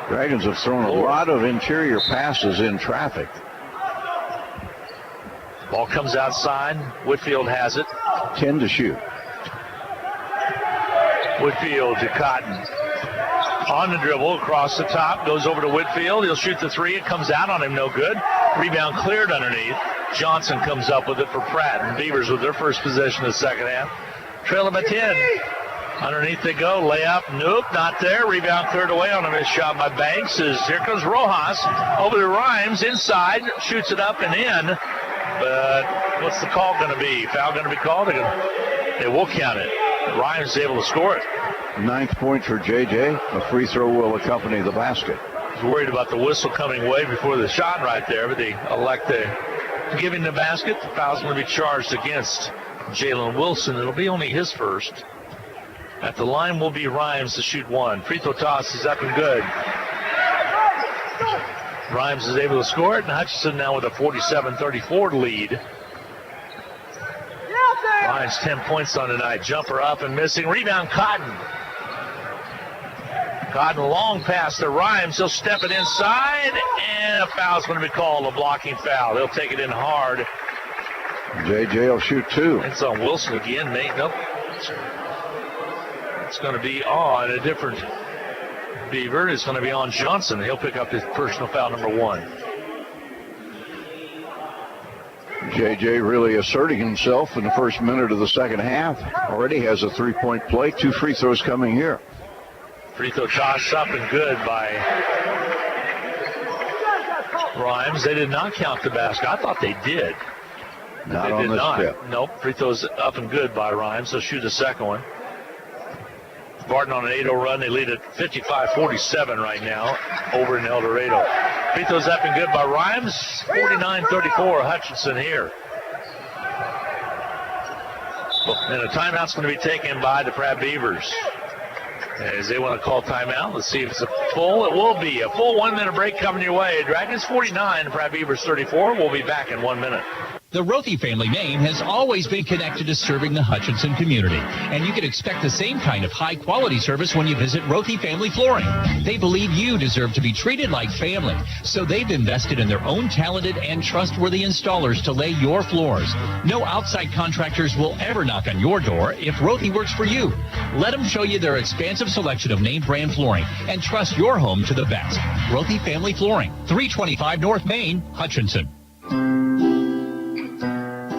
Dragons have thrown a lot of interior passes in traffic. Ball comes outside. Whitfield has it. 10 to shoot. Whitfield to Cotton. On the dribble, across the top, goes over to Whitfield. He'll shoot the three. It comes out on him, no good. Rebound cleared underneath. Johnson comes up with it for Pratt. And Beavers with their first possession of the second half. Trailing by 10. Underneath they go. Layup, nope, not there. Rebound cleared away on a missed shot by Banks. Here comes Rojas. Over to Rhymes, inside. Shoots it up and in. But what's the call going to be? Foul going to be called? They will count it. Rhymes is able to score it. 9th point for JJ. A free throw will accompany the basket. I was worried about the whistle coming way before the shot right there, but they elect to give him the basket. The foul's going to be charged against Jalen Wilson. It'll be only his first. At the line will be Rhymes to shoot one. Free throw toss is up and good. Rhymes is able to score it, and Hutchinson now with a 47-34 lead. Rhymes 10 points on tonight. Jumper up and missing. Rebound, Cotton. Cotton long pass to Rhymes. He'll step it inside, and a foul's going to be called, a blocking foul. He'll take it in hard. JJ will shoot two. It's on Wilson again, Nate. Nope. It's going to be on a different Beaver. It's going to be on Johnson. He'll pick up his personal foul number one. JJ really asserting himself in the first minute of the second half. Already has a three-point play. 2 free throws coming here. Free throw toss up and good by Rhymes. They did not count the basket. I thought they did. Not they on did this not. trip. Nope. Free throws up and good by Rhymes. They'll shoot the second one. Barton on an 8-0 run. They lead at 55-47 right now over in El Dorado. Free throws up and good by Rhymes. 49-34 Hutchinson here. And a timeout's going to be taken by the Pratt Beavers. As they want to call timeout, let's see if it's a full. It will be a full 1 minute break coming your way. Dragons 49, Pratt Beavers 34. We'll be back in 1 minute. The Rothy family name has always been connected to serving the Hutchinson community, and you can expect the same kind of high-quality service when you visit Rothy Family Flooring. They believe you deserve to be treated like family, so they've invested in their own talented and trustworthy installers to lay your floors. No outside contractors will ever knock on your door if Rothy works for you. Let them show you their expansive selection of name brand flooring and trust your home to the best. Rothy Family Flooring, 325 North Main, Hutchinson.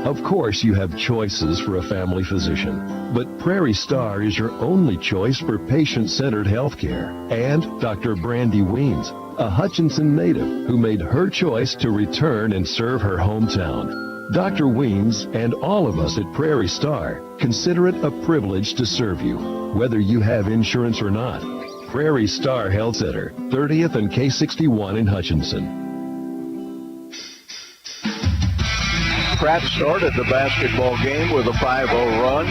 Of course, you have choices for a family physician, but Prairie Star is your only choice for patient-centered health care. And Dr. Brandy Weems, a Hutchinson native who made her choice to return and serve her hometown. Dr. Weems and all of us at Prairie Star consider it a privilege to serve you, whether you have insurance or not. Prairie Star Health Center, 30th and K61 in Hutchinson. Pratt started the basketball game with a 5-0 run.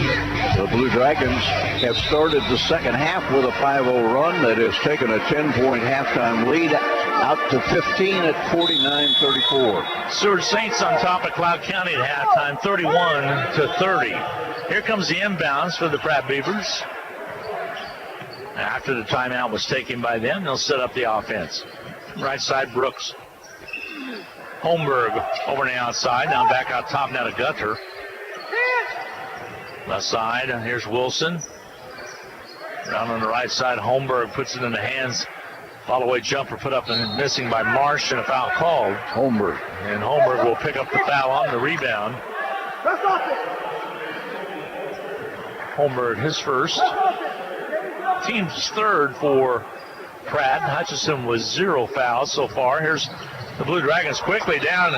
The Blue Dragons have started the second half with a 5-0 run that has taken a 10-point halftime lead out to 15 at 49-34. Seward Saints on top of Cloud County at halftime, 31-30. Here comes the inbounds for the Pratt Beavers. After the timeout was taken by them, they'll set up the offense. Right side, Brooks. Holmberg over on the outside, now back out top now to Gutter. Left side, here's Wilson. Down on the right side, Holmberg puts it in the hands. Follow-away jumper put up and missing by Marsh, and a foul called. Holmberg. And Holmberg will pick up the foul on the rebound. Holmberg, his first. Team's third for Pratt. Hutchinson was 0 fouls so far. Here's the Blue Dragons quickly down,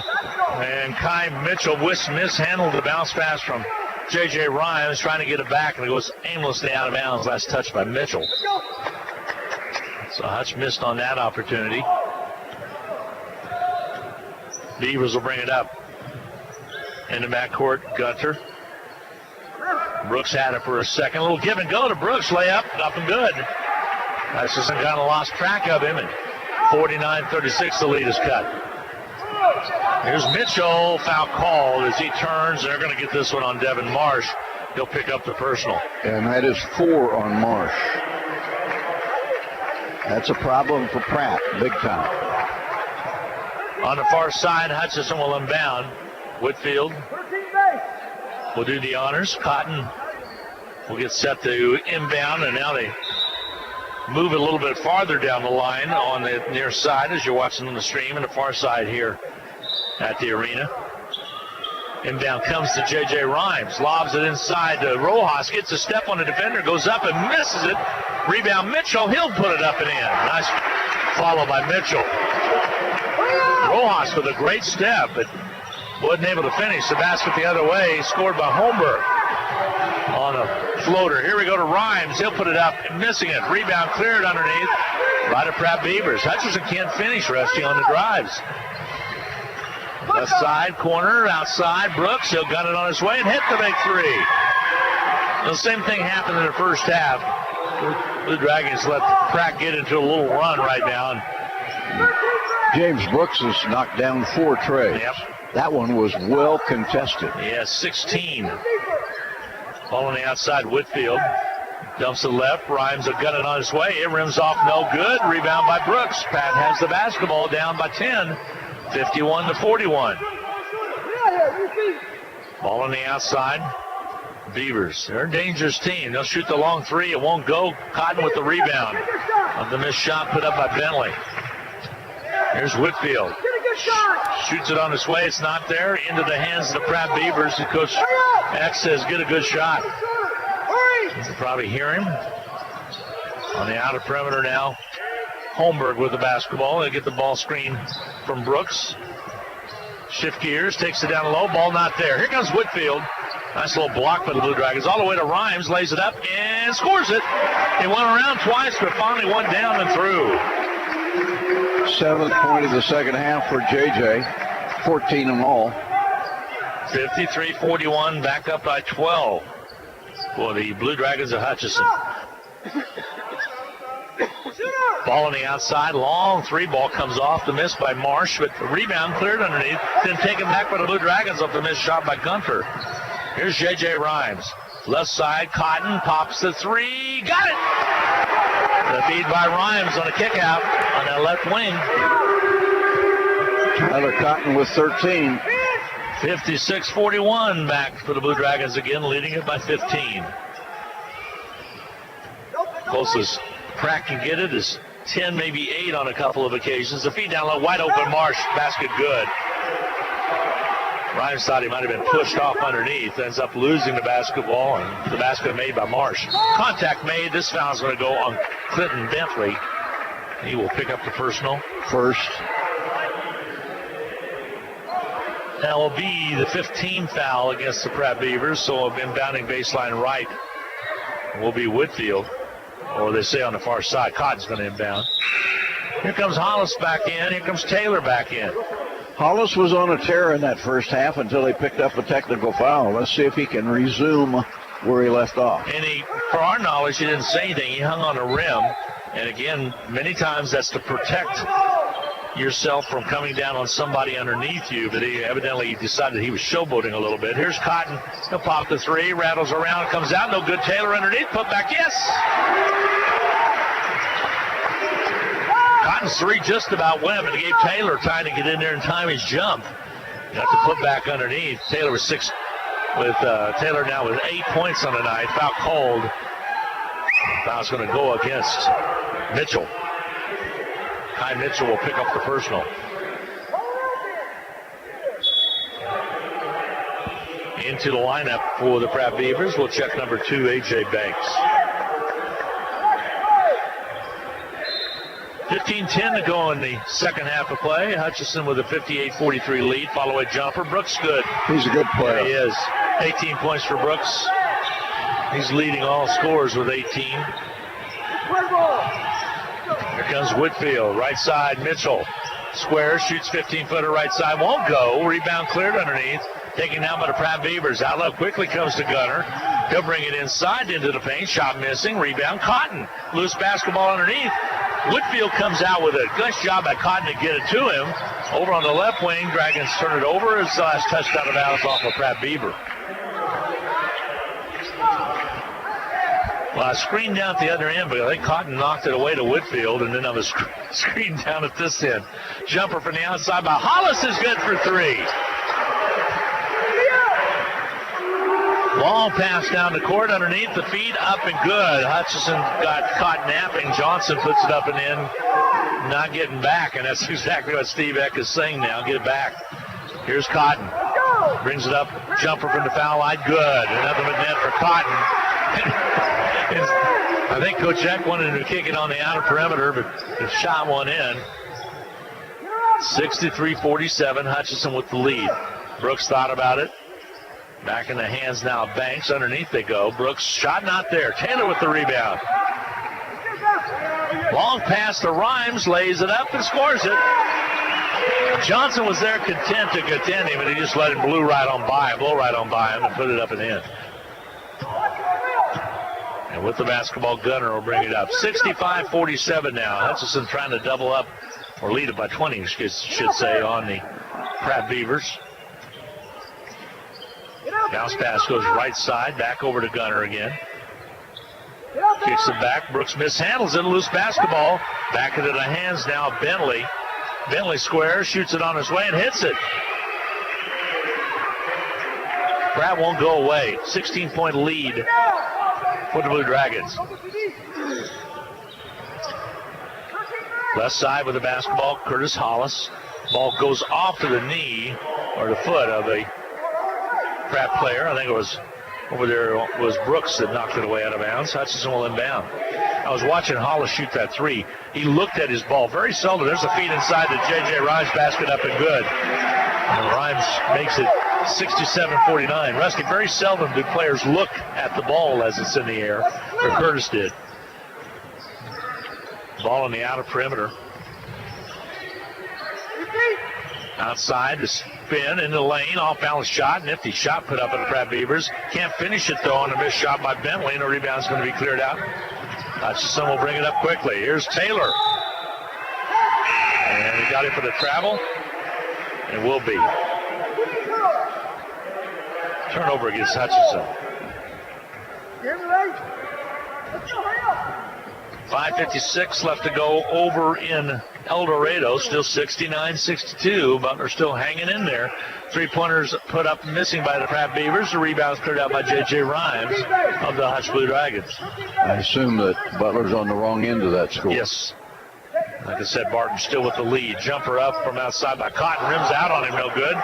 and Kai Mitchell mishandled the bounce pass from J.J. Rhymes, trying to get it back, and it goes aimlessly out of bounds. Last touch by Mitchell. So Hutch missed on that opportunity. Beavers will bring it up. In the backcourt, Gutter. Brooks had it for a second. A little give and go to Brooks. Layup, up and good. Hutchinson kind of lost track of him, and 49-36, the lead is cut. Here's Mitchell, foul called as he turns, and they're going to get this one on Devin Marsh. He'll pick up the personal. And that is 4 on Marsh. That's a problem for Pratt, big time. On the far side, Hutchinson will inbound. Whitfield will do the honors. Cotton will get set to inbound, and now they move it a little bit farther down the line on the near side as you're watching on the stream, and the far side here at the arena. Inbound comes to J.J. Rhymes, lobs it inside to Rojas, gets a step on the defender, goes up and misses it. Rebound Mitchell, he'll put it up and in. Nice follow by Mitchell. Rojas with a great step, but wasn't able to finish. The basket the other way, scored by Holmberg on a floater. Here we go to Rhymes. He'll put it up, missing it. Rebound cleared underneath by the Pratt Beavers. Hutchinson can't finish, Rusty, on the drives. Left side, corner, outside. Brooks, he'll gun it on his way and hit the big three. The same thing happened in the first half. The Dragons let Pratt get into a little run right now. James Brooks has knocked down 4 trays. Yep. That one was well contested. Yeah, 16. Ball on the outside, Whitfield. Dumps to the left. Rhymes a gun it on his way. It rims off, no good. Rebound by Brooks. Pratt has the basketball, down by 10. 51-41. Ball on the outside. Beavers, they're a dangerous team. They'll shoot the long 3. It won't go. Cotton with the rebound. Of the missed shot put up by Bentley. Here's Whitfield. Shoots it on his way. It's not there. Into the hands of the Pratt Beavers. And Coach X says, get a good shot. You can probably hear him. On the outer perimeter now. Holmberg with the basketball. They get the ball screen from Brooks. Shift gears. Takes it down low. Ball not there. Here comes Whitfield. Nice little block by the Blue Dragons. All the way to Rhymes. Lays it up and scores it. He went around twice, but finally went down and through. 7th point of the second half for JJ. 14 in all. 53-41, back up by 12 for the Blue Dragons of Hutchinson. Ball on the outside, long 3 ball comes off the miss by Marsh, but the rebound cleared underneath, then taken back by the Blue Dragons off the missed shot by Gunter. Here's J.J. Rhymes. Left side, Cotton pops the 3, got it! The feed by Rhymes on a kick out on that left wing. Tyler Cotton with 13. 56-41 back for the Blue Dragons again, leading it by 15. Closest Pratt can get it is 10, maybe 8 on a couple of occasions. The feed down low, wide open, Marsh, basket good. Rhymes thought he might have been pushed off underneath, ends up losing the basketball, and the basket made by Marsh. Contact made. This foul's going to go on Clinton Bentley. He will pick up the personal. First. That will be the 15th foul against the Pratt Beavers, so inbounding baseline right will be Whitfield, or they say on the far side, Cotton's going to inbound. Here comes Hollis back in. Here comes Taylor back in. Hollis was on a tear in that first half until he picked up a technical foul. Let's see if he can resume where he left off. And for our knowledge, he didn't say anything. He hung on the rim. And again, many times that's to protect yourself from coming down on somebody underneath you. But he evidently decided he was showboating a little bit. Here's Cotton. He'll pop the 3, rattles around, comes out. No good. Taylor underneath. Put back. Yes! Cotton's 3 just about went, but it gave Taylor time to get in there and time his jump. You have to put back underneath. Taylor was 6 with Taylor now with 8 points on the night. Foul called. Foul's going to go against Mitchell. Kai Mitchell will pick up the personal. Into the lineup for the Pratt Beavers. We'll check number 2, A.J. Banks. 15-10 to go in the second half of play. Hutchinson with a 58-43 lead. Follow a jumper. Brooks good. He's a good player. There he is. 18 points for Brooks. He's leading all scorers with 18. Here comes Whitfield. Right side, Mitchell. Square, shoots 15-footer right side. Won't go. Rebound cleared underneath. Taken down by the Pratt Beavers. Outlet quickly comes to Gunner. He'll bring it inside into the paint. Shot missing. Rebound. Cotton. Loose basketball underneath. Whitfield comes out with a nice job by Cotton to get it to him. Over on the left wing, Dragons turn it over. His last touchdown of bounds off of Pratt Beaver. Well, I screened down at the other end, but I think Cotton knocked it away to Whitfield, and then I was screened down at this end. Jumper from the outside by Hollis is good for 3. Long pass down the court underneath the feed, up and good. Hutchinson got caught napping. Johnson puts it up and in, not getting back, and that's exactly what Steve Eck is saying now. Get it back. Here's Cotton. Brings it up. Jumper from the foul line. Good. Another net for Cotton. I think Coach Eck wanted to kick it on the outer perimeter, but the shot one in. 63-47. Hutchinson with the lead. Brooks thought about it. Back in the hands now of Banks. Underneath they go. Brooks, shot not there. Taylor with the rebound. Long pass to Rhymes. Lays it up and scores it. Johnson was there content to contend him, and he just let him blow right on by him and put it up and in. And with the basketball, Gunner will bring it up. 65-47 now. Hutchinson trying to double up, or lead it by 20, should say, on the Pratt Beavers. Bounce pass goes right side, back over to Gunner again. Kicks it back. Brooks mishandles it. Loose basketball. Back into the hands now of Bentley. Bentley squares, shoots it on his way, and hits it. Pratt won't go away. 16-point lead for the Blue Dragons. Left side with the basketball, Curtis Hollis. Ball goes off to the knee or the foot of a Pratt player. I think it was over there was Brooks that knocked it away out of bounds. Hutchinson will inbound. I was watching Hollis shoot that three. He looked at his ball very seldom. There's a feed inside to J.J. Rhymes, basket up and good. And Rhymes makes it 67-49. Rusty, very seldom do players look at the ball as it's in the air, or Curtis did. Ball on the outer perimeter. Outside, the spin in the lane, off-balance shot, nifty shot put up at the Pratt Beavers. Can't finish it though on a missed shot by Bentley, and the rebound's going to be cleared out. Hutchinson will bring it up quickly. Here's Taylor. And he got it for the travel, and will be. Turnover against Hutchinson. 5:56 left to go over in El Dorado. Still 69-62. Butler still hanging in there. Three-pointers put up missing by the Pratt Beavers. The rebounds cleared out by J.J. Rhymes of the Hutch Blue Dragons. I assume that Butler's on the wrong end of that score. Yes. Like I said, Barton still with the lead. Jumper up from outside by Cotton. Rims out on him, no good.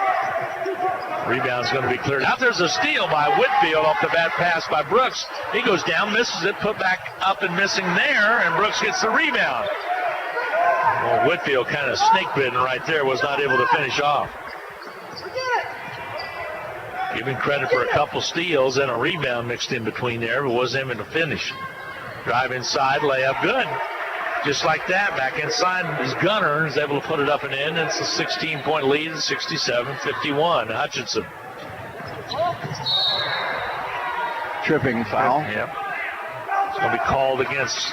Rebound's going to be cleared out. There's a steal by Whitfield off the bad pass by Brooks. He goes down, misses it, put back up and missing there, and Brooks gets the rebound. Well, Whitfield kind of snake bitten right there, was not able to finish off. Giving credit for a couple steals and a rebound mixed in between there, but wasn't able to finish. Drive inside, layup, good. Just like that, back inside is Gunner, is able to put it up and in. It's a 16-point lead, 67-51. Hutchinson. Tripping foul. Yep. It's going to be called against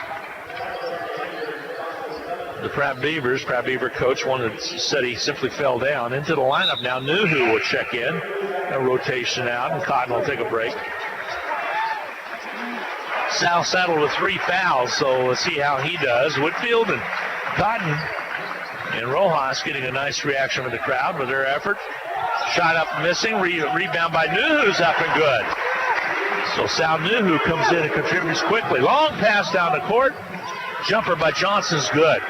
the Pratt Beavers. Pratt Beaver coach said he simply fell down. Into the lineup now, Nuhu will check in. A rotation out, and Cotton will take a break. Sal saddled with 3 fouls, so let's see how he does. Whitfield and Cotton and Rojas getting a nice reaction from the crowd with their effort. Shot up missing, rebound by Nuhu's up and good. So Sal Nuhu comes in and contributes quickly. Long pass down the court. Jumper by Johnson's good.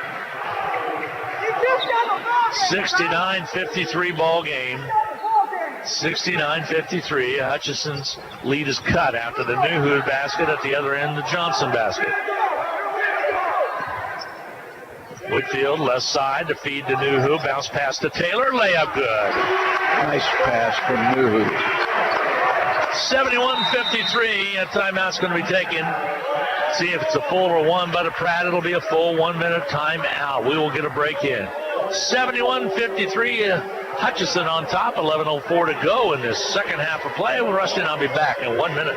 69-53 ball game. 69-53. Hutchinson's lead is cut after the Nuhu basket. At the other end, the Johnson basket. Whitfield, left side, to feed to Nuhu. Bounce pass to Taylor. Layup good. Nice pass from Nuhu. 71-53. A timeout's going to be taken. See if it's a full or one, but at Pratt, it'll be a full 1 minute timeout. We will get a break in. 71-53. Hutchinson on top, 11:04 to go in this second half of play. We'll rush in. I'll be back in 1 minute.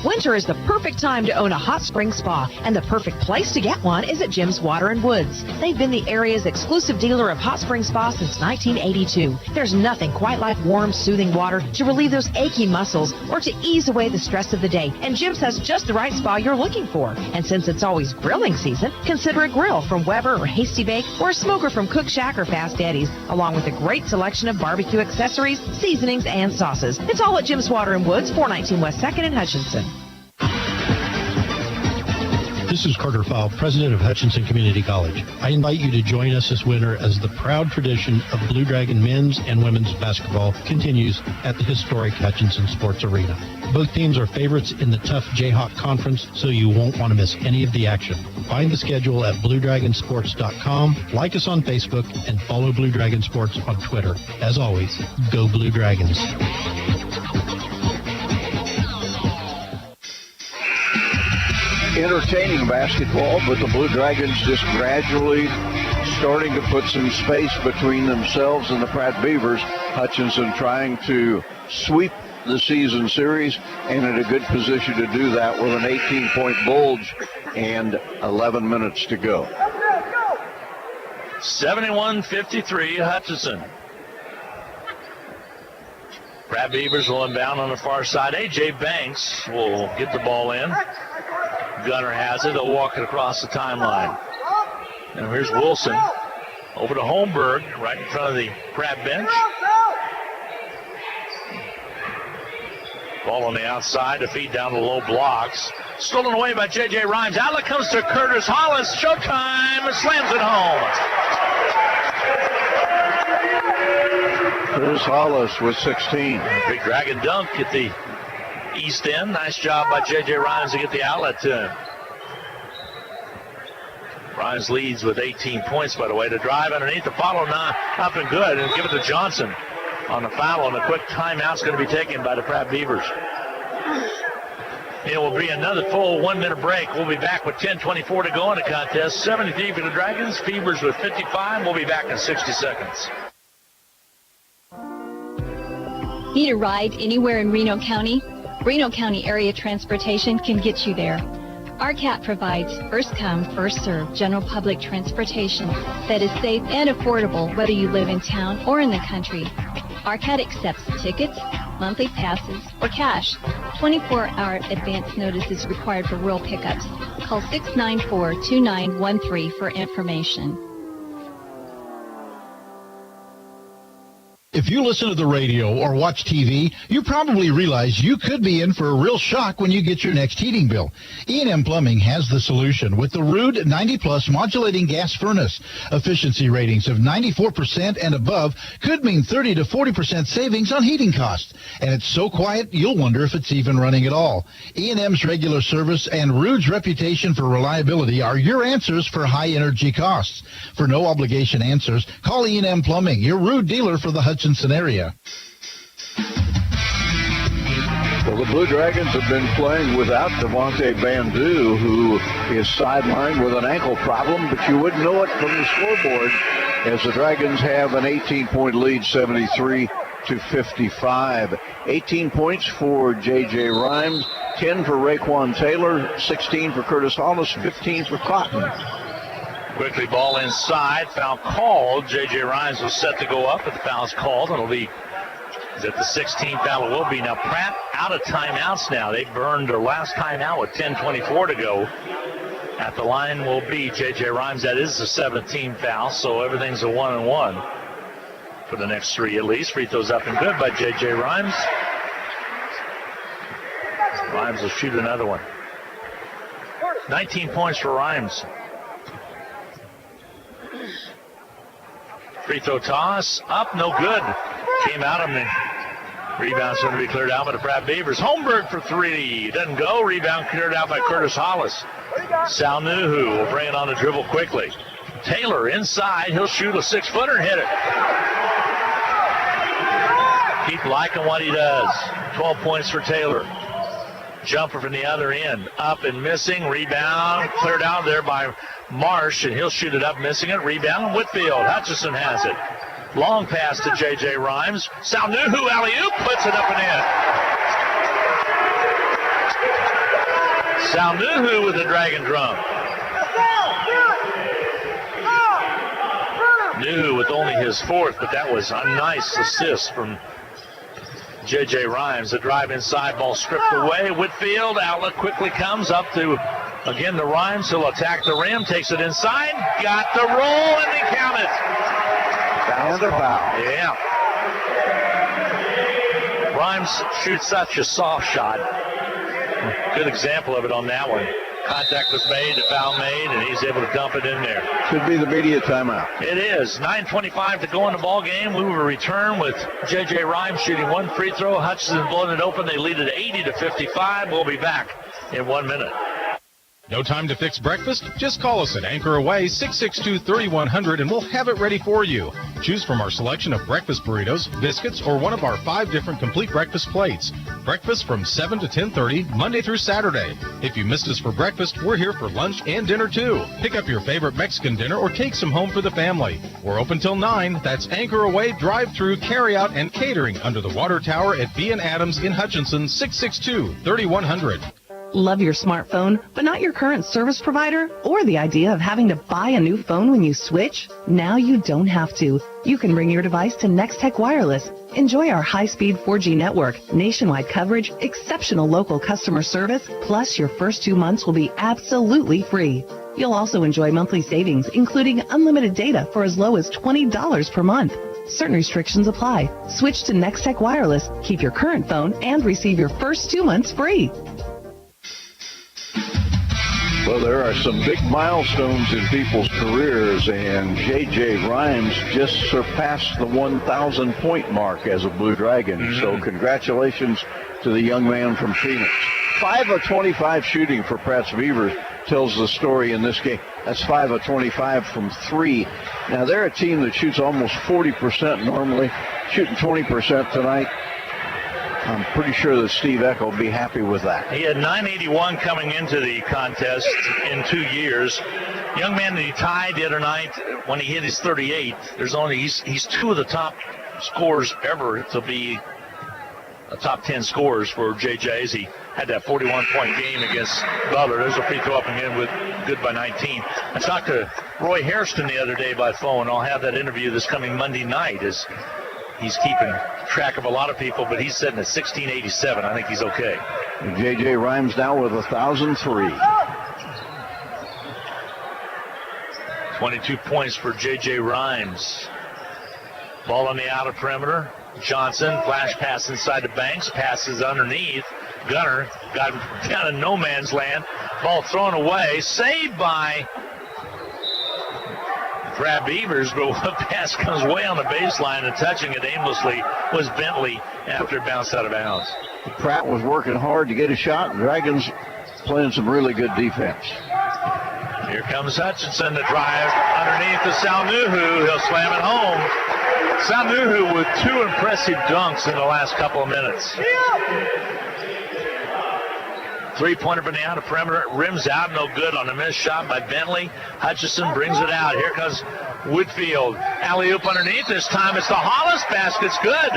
Winter is the perfect time to own a hot spring spa, and the perfect place to get one is at Jim's Water and Woods. They've been the area's exclusive dealer of hot spring spas since 1982. There's nothing quite like warm, soothing water to relieve those achy muscles or to ease away the stress of the day. And Jim's has just the right spa you're looking for. And since it's always grilling season, consider a grill from Weber or Hasty Bake, or a smoker from Cook Shack or Fast Eddie's, along with a great selection of barbecue accessories, seasonings, and sauces. It's all at Jim's Water and Woods, 419 West 2nd in Hutchinson. This is Carter Fowle, president of Hutchinson Community College. I invite you to join us this winter as the proud tradition of Blue Dragon men's and women's basketball continues at the historic Hutchinson Sports Arena. Both teams are favorites in the tough Jayhawk Conference, so you won't want to miss any of the action. Find the schedule at BlueDragonSports.com, like us on Facebook, and follow Blue Dragon Sports on Twitter. As always, go Blue Dragons. Entertaining basketball, but the Blue Dragons just gradually starting to put some space between themselves and the Pratt Beavers. Hutchinson trying to sweep the season series, and in a good position to do that with an 18-point bulge and 11 minutes to go. 71-53 Hutchinson. Pratt Beavers will inbound on the far side. A.J. Banks will get the ball in. Gunner has it. He'll walk it across the timeline. And here's Wilson over to Holmberg right in front of the Pratt bench. Ball on the outside to feed down the low blocks. Stolen away by J.J. Rhymes. Outlet comes to Curtis Hollis. Showtime. Slams it home. Curtis Hollis with 16. Big Dragon dunk at the east end. Nice job by J.J. Rhymes to get the outlet to him. Rhymes leads with 18 points, by the way. To drive underneath, the follow not up and good, and give it to Johnson on the foul, and a quick timeout's going to be taken by the Pratt Beavers. It will be another full 1 minute break. We'll be back with 10:24 to go in the contest. 73 for the Dragons, Beavers with 55. We'll be back in 60 seconds. Need a ride anywhere in Reno County? Reno County Area Transportation can get you there. RCAT provides first-come, first-served general public transportation that is safe and affordable whether you live in town or in the country. RCAT accepts tickets, monthly passes, or cash. 24-hour advance notice is required for rural pickups. Call 694-2913 for information. If you listen to the radio or watch TV, you probably realize you could be in for a real shock when you get your next heating bill. E&M Plumbing has the solution with the Rude 90-plus modulating gas furnace. Efficiency ratings of 94% and above could mean 30 to 40% savings on heating costs. And it's so quiet, you'll wonder if it's even running at all. E&M's regular service and Rude's reputation for reliability are your answers for high energy costs. For no obligation answers, call E&M Plumbing, your Rude dealer for the Hudson area. Well, the Blue Dragons have been playing without Devontae Bandu, who is sidelined with an ankle problem, but you wouldn't know it from the scoreboard as the Dragons have an 18-point lead, 73-55. 18 points for J.J. Rhymes, 10 for Raekwon Taylor, 16 for Curtis Hollis, 15 for Cotton. Quickly, ball inside. Foul called. J.J. Rhymes was set to go up, but the foul's called. It'll be at the 16th foul. It will be. Now, Pratt out of timeouts now. They burned their last timeout with 10:24 to go. At the line will be J.J. Rhymes. That is the 17th foul, so everything's a 1-and-1 for the next three at least. Free throws up and good by J.J. Rhymes. Rhymes will shoot another one. 19 points for Rhymes. Free throw toss, up, no good. Came out of the rebound's going to be cleared out by the Pratt Beavers. Holmberg for three, doesn't go. Rebound cleared out by Curtis Hollis. Sal Nuhu will bring it on the dribble quickly. Taylor inside, he'll shoot a 6-footer and hit it. Keep liking what he does. 12 points for Taylor. Jumper from the other end, up and missing. Rebound cleared out there by Marsh, and he'll shoot it up, missing it. Rebound, Whitfield. Hutchison has it. Long pass to J.J. Rhymes. Salnuhu alley-oop, puts it up and in. Salnuhu with the Dragon drum. Nuhu with only his fourth, but that was a nice assist from J.J. Rhymes. The drive inside, ball stripped away. Whitfield, outlet quickly comes up to, again, the Rhymes. He'll attack the rim, takes it inside, got the roll, and they count it. And a foul. Yeah. Rhymes shoots such a soft shot. Good example of it on that one. Contact was made, the foul made, and he's able to dump it in there. Should be the media timeout. It is. 9:25 to go in the ball game. We will return with J.J. Rhymes shooting one free throw. Hutchinson blowing it open. They lead it 80-55. We'll be back in 1 minute. No time to fix breakfast? Just call us at Anchor Away 662-3100 and we'll have it ready for you. Choose from our selection of breakfast burritos, biscuits, or one of our 5 different complete breakfast plates. Breakfast from 7 to 10:30, Monday through Saturday. If you missed us for breakfast, we're here for lunch and dinner too. Pick up your favorite Mexican dinner or take some home for the family. We're open till 9. That's Anchor Away, drive-through, carry-out, and catering under the water tower at B & Adams in Hutchinson, 662-3100. Love your smartphone, but not your current service provider? Or the idea of having to buy a new phone when you switch? Now you don't have to. You can bring your device to Next Tech Wireless. Enjoy our high-speed 4G network, nationwide coverage, exceptional local customer service, plus your first 2 months will be absolutely free. You'll also enjoy monthly savings, including unlimited data for as low as $20 per month. Certain restrictions apply. Switch to Next Tech Wireless, keep your current phone, and receive your first 2 months free. Well, there are some big milestones in people's careers, and J.J. Rhymes just surpassed the 1,000-point mark as a Blue Dragon. So congratulations to the young man from Phoenix. 5 of 25 shooting for Pratt Beavers tells the story in this game. That's 5 of 25 from 3. Now, they're a team that shoots almost 40% normally, shooting 20% tonight. I'm pretty sure that Steve Eck will be happy with that. He had 981 coming into the contest in 2 years. Young man that he tied the other night when he hit his 38. He's 2 of the top scorers ever to be a top 10 scorers for JJ's. He had that 41-point game against Butler. There's a free throw up and in with good by 19. I talked to Roy Hairston the other day by phone. I'll have that interview this coming Monday night. He's keeping track of a lot of people, but he's sitting at 1687. I think he's okay. And J.J. Rhymes now with 1,003. 22 points for J.J. Rhymes. Ball on the outer perimeter. Johnson, flash pass inside the Banks, passes underneath. Gunner got down in no man's land. Ball thrown away, saved by Pratt Beavers, but one pass comes way on the baseline, and touching it aimlessly was Bentley after it bounced out of bounds. Pratt was working hard to get a shot, and Dragons playing some really good defense. Here comes Hutchinson to drive underneath to Salnuhu. He'll slam it home. Salnuhu with 2 impressive dunks in the last couple of minutes. Three-pointer from the outer perimeter, rims out, no good on a missed shot by Bentley. Hutchison brings it out. Here comes Woodfield. Alley-oop underneath. This time it's the Hollis basket's good.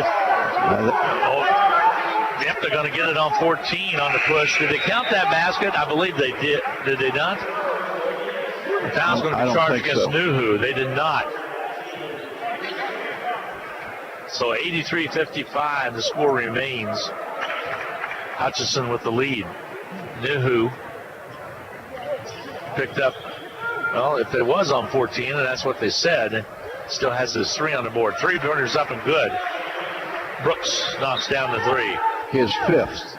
Yep, they're going to get it on 14 on the push. Did they count that basket? I believe they did. Did they not? The foul's going to be charged against Nuhu. They did not. So 83-55, the score remains. Hutchison with the lead. Nuhu picked up, well, if it was on 14, and that's what they said, still has his 3 on the board. 3-pointers up and good. Brooks knocks down the 3. His 5th.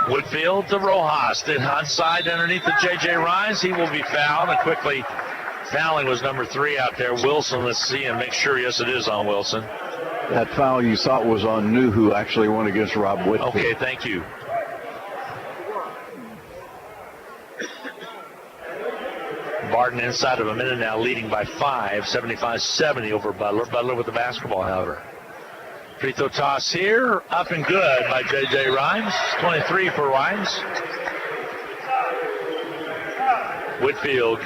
Woodfield to Rojas. Then onside underneath the J.J. Rhymes. He will be fouled, and quickly fouling was number 3 out there. Wilson, let's see and make sure. Yes, it is on Wilson. That foul you thought was on Nuhu actually went against Rob Whitfield. Okay, thank you. Barton inside of a minute now, leading by 5, 75-70 over Butler. Butler with the basketball, however. Free throw toss here, up and good by J.J. Rhymes. 23 for Rhymes. Whitfield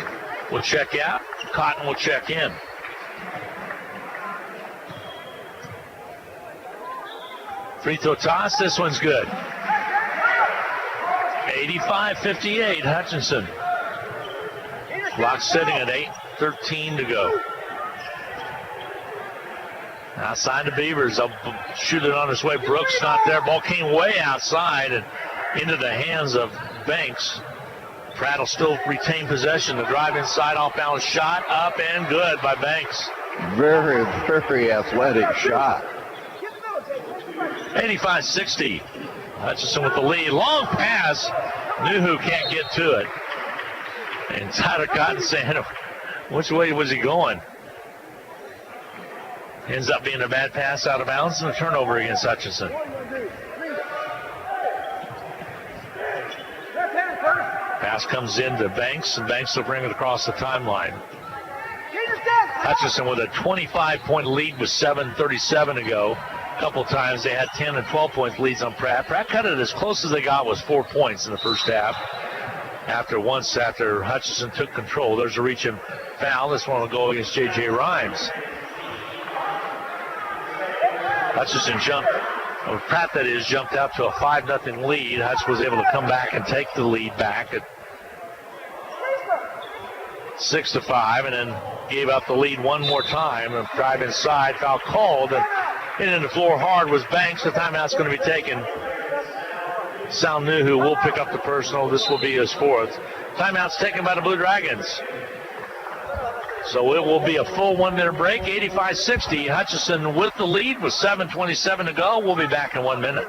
will check out. Cotton will check in. Free throw toss, this one's good. 85-58, Hutchinson. Clock sitting at 8:13 to go. Outside the Beavers, they'll shoot it on its way. Brooks not there. Ball came way outside and into the hands of Banks. Pratt will still retain possession. The drive inside, off balance shot, up and good by Banks. Very, very athletic shot. 85-60. Hutchinson with the lead. Long pass. Nuhu can't get to it. And Tyler Cotton saying, which way was he going? Ends up being a bad pass out of bounds and a turnover against Hutchinson. Pass comes into Banks, and Banks will bring it across the timeline. Hutchinson with a 25-point lead with 7:37 to go. A couple times they had 10 and 12-point leads on Pratt. Pratt cut it as close as they got was 4 points in the first half. After Hutchinson took control, there's a reach and foul. This one will go against J.J. Rhymes. Hutchinson Pratt that is, jumped out to a 5-0 lead. Hutch was able to come back and take the lead back at 6-5, and then gave up the lead one more time. A drive inside, foul called, and hitting the floor hard was Banks. The timeout's going to be taken. Sal Nuhu will pick up the personal. This will be his fourth. Timeout's taken by the Blue Dragons. So it will be a full 1 minute break, 85-60. Hutchinson with the lead with 7:27 to go. We'll be back in 1 minute.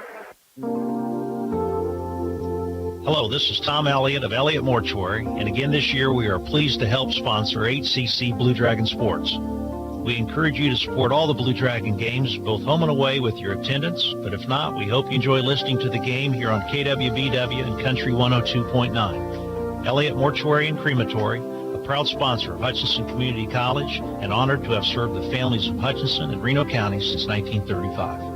Hello, this is Tom Elliott of Elliott Mortuary, and again this year we are pleased to help sponsor HCC Blue Dragon Sports. We encourage you to support all the Blue Dragon games, both home and away, with your attendance, but if not, we hope you enjoy listening to the game here on KWBW and Country 102.9. Elliott Mortuary and Crematory, a proud sponsor of Hutchinson Community College, and honored to have served the families of Hutchinson and Reno County since 1935.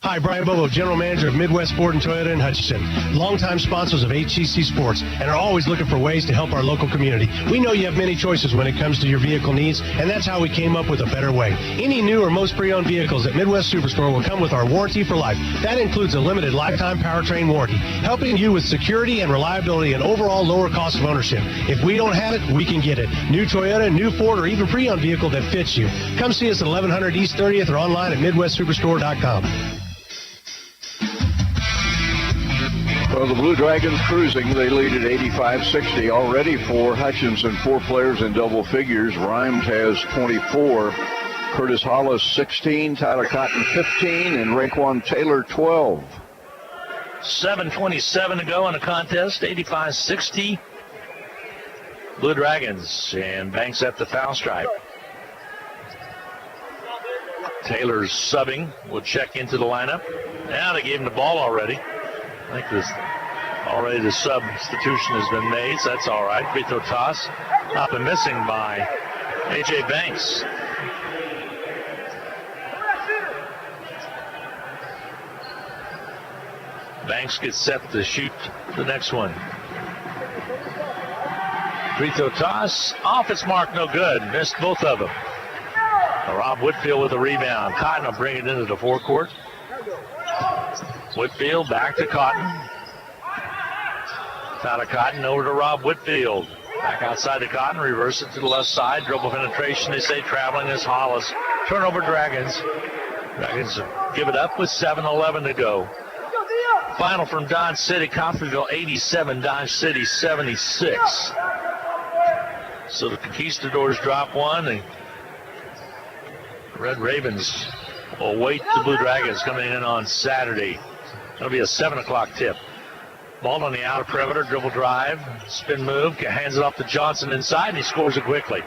Hi, Brian Bobo, General Manager of Midwest Ford and Toyota in Hutchinson. Longtime sponsors of HCC Sports and are always looking for ways to help our local community. We know you have many choices when it comes to your vehicle needs, and that's how we came up with a better way. Any new or most pre-owned vehicles at Midwest Superstore will come with our warranty for life. That includes a limited lifetime powertrain warranty, helping you with security and reliability and overall lower cost of ownership. If we don't have it, we can get it. New Toyota, new Ford, or even pre-owned vehicle that fits you. Come see us at 1100 East 30th or online at MidwestSuperstore.com. Well, the Blue Dragons cruising. They lead at 85-60 already for Hutchinson. 4 players in double figures. Rhymes has 24. Curtis Hollis 16. Tyler Cotton 15. And Raekwon Taylor 12. 7:27 to go in the contest. 85-60. Blue Dragons. And Banks at the foul stripe. Taylor's subbing. Will check into the lineup. Now they gave him the ball already. I think already the substitution has been made, so that's all right. Free throw toss. Up and missing by A.J. Banks. Banks gets set to shoot the next one. Free throw toss. Off its mark, no good. Missed both of them. Rob Whitfield with a rebound. Cotton will bring it into the forecourt. Whitfield back to Cotton. Tyler Cotton over to Rob Whitfield. Back outside to Cotton, reverse it to the left side. Dribble penetration, they say traveling is Hollis. Turnover Dragons. Dragons give it up with 7:11 to go. Final from Dodge City, Coffeyville 87, Dodge City 76. So the Conquistadors drop one. The Red Ravens will wait the Blue Dragons coming in on Saturday. It'll be a 7 o'clock tip. Ball on the outer perimeter, dribble drive, spin move, hands it off to Johnson inside, and he scores it quickly.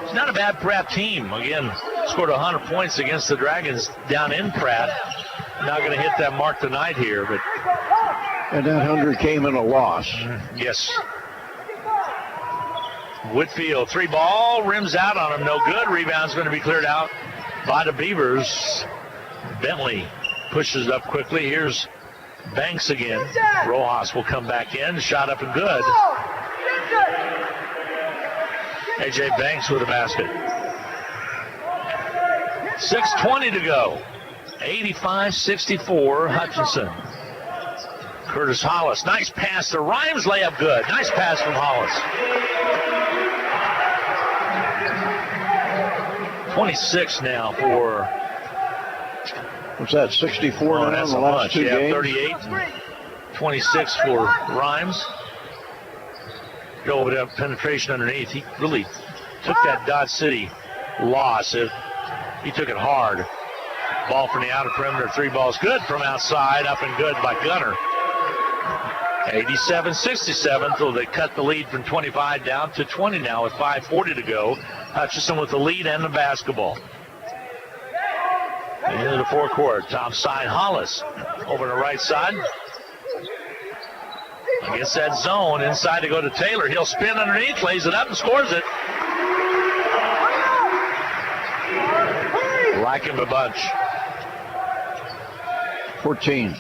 It's not a bad Pratt team. Again, scored 100 points against the Dragons down in Pratt. Not going to hit that mark tonight here, but... And that 100 came in a loss. Yes. Whitfield, 3 ball, rims out on him, no good. Rebound's going to be cleared out by the Beavers. Bentley pushes it up quickly. Here's Banks again. Rojas will come back in. Shot up and good. A.J. Banks with a basket. 6:20 to go. 85-64 Hutchinson. Curtis Hollis. Nice pass to Rhymes. Layup good. Nice pass from Hollis. 26 now for... What's that, 64 now in the last 2 games? 38, 26 for Rhymes. Go over that penetration underneath. He really took that Dodge City loss. He took it hard. Ball from the outer perimeter, 3 balls good from outside, up and good by Gunner. 87-67, so they cut the lead from 25 down to 20 now with 5:40 to go. Hutchinson with the lead and the basketball. Into the forecourt, top side, Hollis. Over the right side, Against that zone, inside to go to Taylor. He'll spin underneath, lays it up, and scores it. Like him a bunch. 14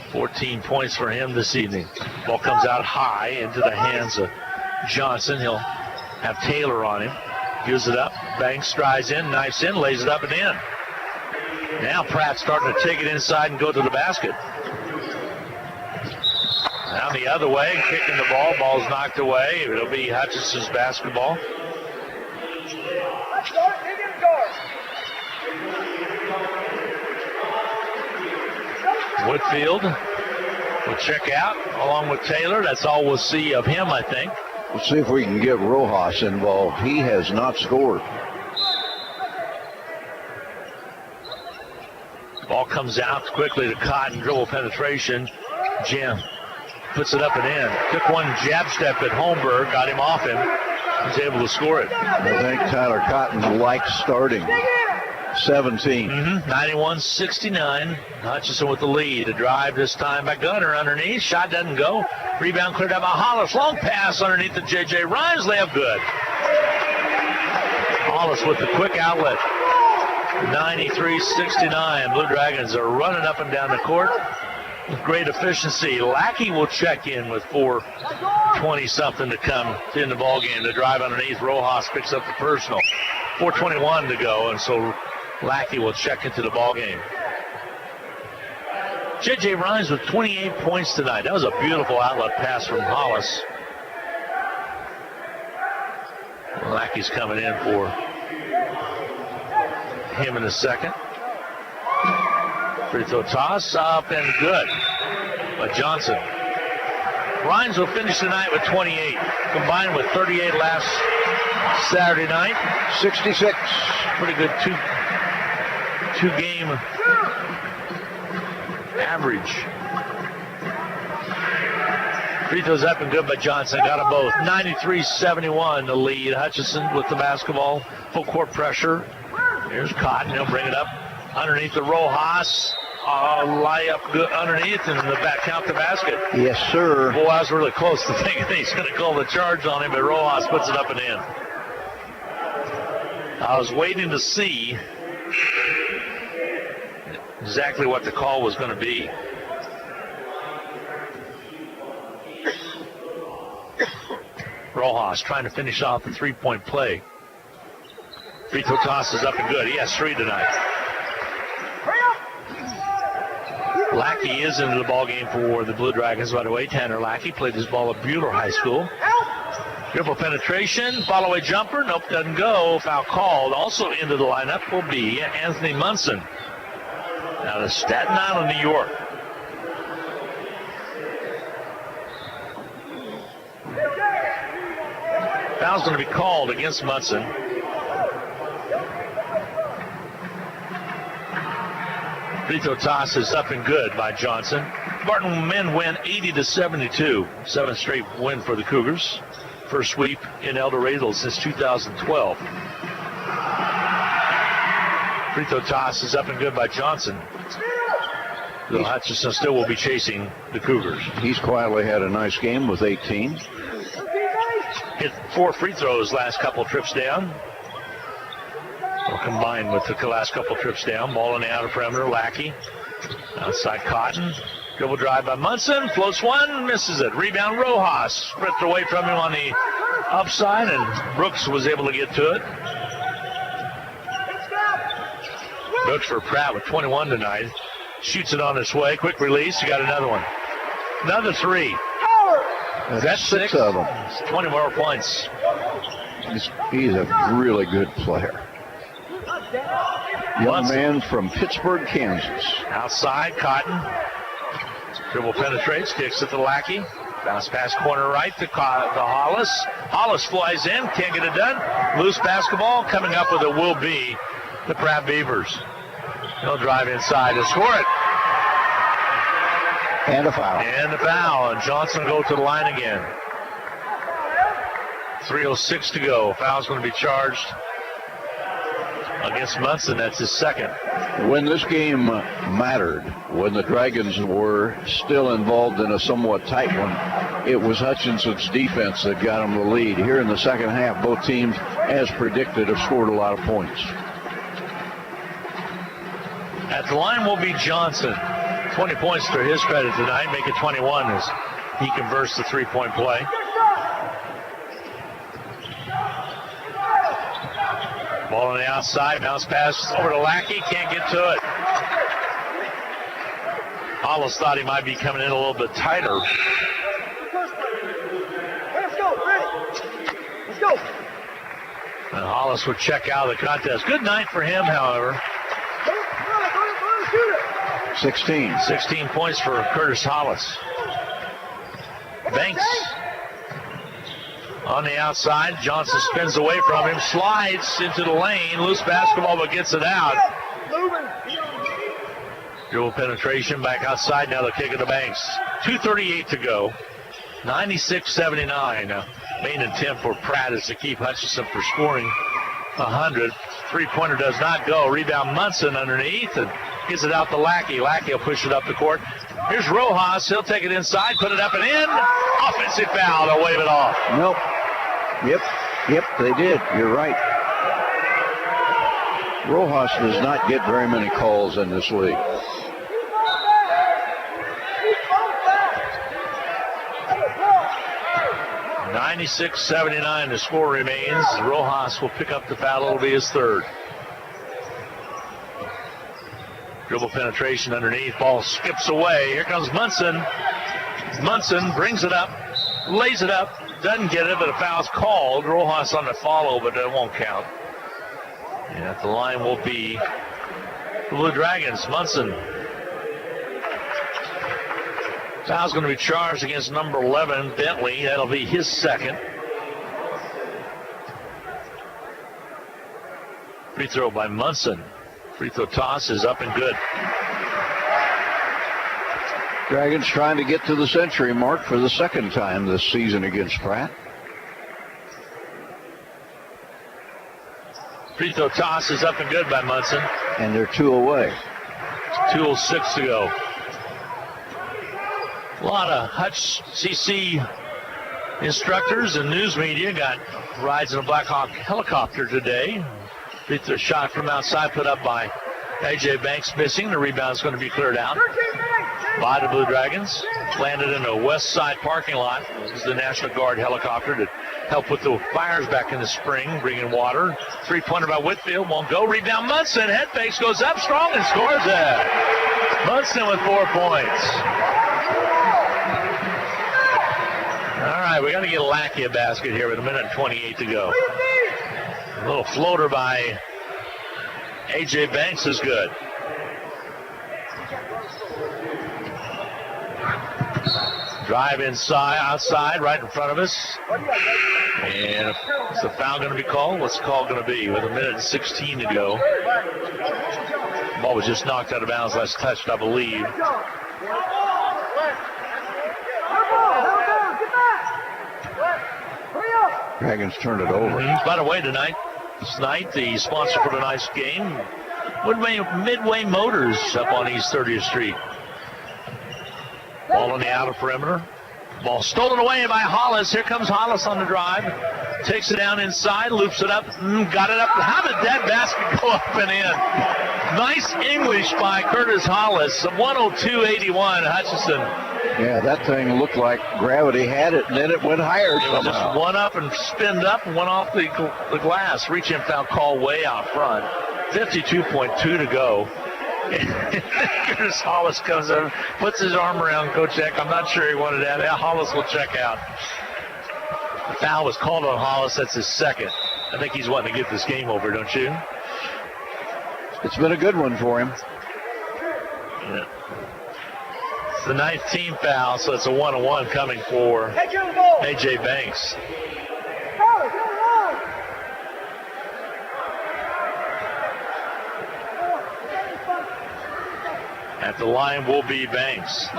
points for him this evening. Ball comes out high into the hands of Johnson. He'll have Taylor on him. Gives it up. Banks strides in, knifes in, lays it up and in. Now Pratt's starting to take it inside and go to the basket. Now the other way, kicking the ball. Ball's knocked away. It'll be Hutchinson's basketball. Whitfield will check out along with Taylor. That's all we'll see of him, I think. Let's see if we can get Rojas involved. He has not scored. Ball comes out quickly to Cotton. Dribble penetration. Jim puts it up and in. Took one jab step at Holmberg. Got him off him. Was able to score it. I think Tyler Cotton likes starting. 17. 91-69. Hutchinson with the lead. A drive this time by Gunner underneath. Shot doesn't go. Rebound cleared out by Hollis. Long pass underneath the J.J. Rhymes. Layup good. Hollis with the quick outlet. 93-69. Blue Dragons are running up and down the court with great efficiency. Lackey will check in with 4:20-something to come in the ballgame. The drive underneath. Rojas picks up the personal. 4:21 to go, and so Lackey will check into the ballgame. J.J. Rhymes with 28 points tonight. That was a beautiful outlet pass from Hollis. Lackey's coming in for him in a second. Free throw toss up and good by Johnson. Rhymes will finish tonight with 28, combined with 38 last Saturday night. 66. Pretty good two-game average. Free throws up and good by Johnson. Got them both. 93-71 the lead. Hutchinson with the basketball. Full court pressure. Here's Cotton. He'll bring it up underneath the Rojas. Layup good underneath and the back count the basket. Yes, sir. Boy, I was really close to thinking he's going to call the charge on him, but Rojas puts it up and in. I was waiting to see exactly what the call was going to be. Rojas trying to finish off the three-point play. Free throw toss is up and good. He has 3 tonight. Lackey is into the ball game for the Blue Dragons, by the way. Tanner Lackey played his ball at Bueller High School. Dribble penetration, follow-away jumper. Nope, doesn't go. Foul called. Also into the lineup will be Anthony Munson out of Staten Island, New York. Foul's going to be called against Munson. Free throw toss is up and good by Johnson. Barton men win 80-72. 7th straight win for the Cougars. First sweep in El Dorado since 2012. Free throw toss is up and good by Johnson. Though Hutchinson still will be chasing the Cougars. He's quietly had a nice game with 18. Hit 4 free throws last couple trips down. Well, combined with the last couple trips down. Ball in the outer perimeter. Lackey. Outside Cotton. Dribble drive by Munson. Floats one. Misses it. Rebound Rojas. Spread away from him on the upside, and Brooks was able to get to it. Brooks for Pratt with 21 tonight. Shoots it on its way. Quick release. You got another one. Another 3. That's 6 of them. 20 more points. He's a really good player. Young man from Pittsburgh, Kansas. Outside, Cotton. Dribble penetrates, kicks it to Lackey. Bounce pass corner right to Hollis. Hollis flies in, can't get it done. Loose basketball. Coming up with it will be the Pratt Beavers. They'll drive inside to score it. And a foul. And a foul. And Johnson will go to the line again. 3:06 to go. Foul's going to be charged against Munson. That's his second. When this game mattered, when the Dragons were still involved in a somewhat tight one, it was Hutchinson's defense that got them the lead. Here in the second half, both teams, as predicted, have scored a lot of points. At the line will be Johnson. 20 points to his credit tonight, make it 21 as he converts the three-point play. Ball on the outside, bounce pass over to Lackey, can't get to it. Hollis thought he might be coming in a little bit tighter. Let's go, ready. Let's go. And Hollis would check out of the contest. Good night for him, however. 16 points for Curtis Hollis. Banks on the outside. Johnson spins away from him, slides into the lane. Loose basketball, but gets it out. Dribble penetration back outside. Now the kick of the Banks. 2:38 to go. 96-79. Main intent for Pratt is to keep Hutchinson from scoring 100. Three-pointer does not go. Rebound Munson underneath and gets it out to Lackey. Lackey will push it up the court. Here's Rojas. He'll take it inside, put it up and in. Offensive foul. They'll wave it off. Nope. Yep, they did. You're right. Rojas does not get very many calls in this league. $96-79, the score remains. Rojas will pick up the foul. It'll be his third. Dribble penetration underneath. Ball skips away. Here comes Munson. Munson brings it up, lays it up, doesn't get it, but a foul's called. Rojas on the follow, but that won't count. And at the line will be the Blue Dragons. Munson. Foul's going to be charged against number 11, Bentley. That'll be his second. Free throw by Munson. Free throw toss is up and good. Dragons trying to get to the century mark for the second time this season against Pratt. Free throw toss is up and good by Munson. And they're 2 away. 2:06 to go. A lot of Hutch CC instructors and news media got rides in a Black Hawk helicopter today. Free throw shot from outside put up by A.J. Banks missing. The rebound is going to be cleared out by the Blue Dragons. Landed in a west side parking lot. This is the National Guard helicopter to help with the fires back in the spring, bringing water. Three-pointer by Whitfield, won't go. Rebound Munson, head fakes, goes up strong and scores it. Munson with 4 points. All right, we got to get Lackey a basket here with 1:28 to go. A little floater by A.J. Banks is good. Drive inside, outside, right in front of us. And is the foul going to be called? What's the call going to be with 1:16 to go? Ball was just knocked out of bounds, last touched, I believe. Dragons turned it over. By the way, tonight, the sponsor for tonight's game, Midway Motors up on East 30th Street. Ball on the outer perimeter. Ball stolen away by Hollis. Here comes Hollis on the drive. Takes it down inside, loops it up, got it up. How did that basket go up and in? Nice English by Curtis Hollis. 102-81, Hutchinson. Yeah, that thing looked like gravity had it, and then it went higher somehow. Just one up and spinned up and went off the glass. Reach-in foul call way out front. 52.2 to go. Curtis Hollis comes in, puts his arm around Coach Eck. I'm not sure he wanted that. Hollis will check out. The foul was called on Hollis. That's his second. I think he's wanting to get this game over, don't you? It's been a good one for him. Yeah. It's the 9th team foul, so it's a 1-on-1 coming for A.J. Banks. At the line will be Banks.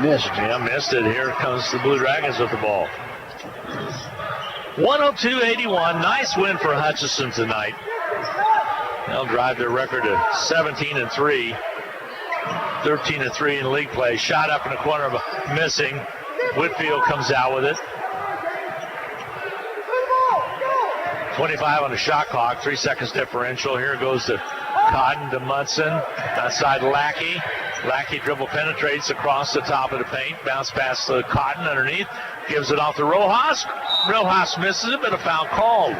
Missed. Yeah, missed it. Here comes the Blue Dragons with the ball. 102-81. Nice win for Hutchinson tonight. They'll drive their record to 17-3. 13-3 in league play. Shot up in the corner, missing. Whitfield comes out with it. 25 on the shot clock, 3 seconds differential. Here goes to Cotton to Munson. Outside Lackey. Lackey dribble penetrates across the top of the paint. Bounce pass to Cotton underneath. Gives it off to Rojas. Rojas misses it, but a foul called.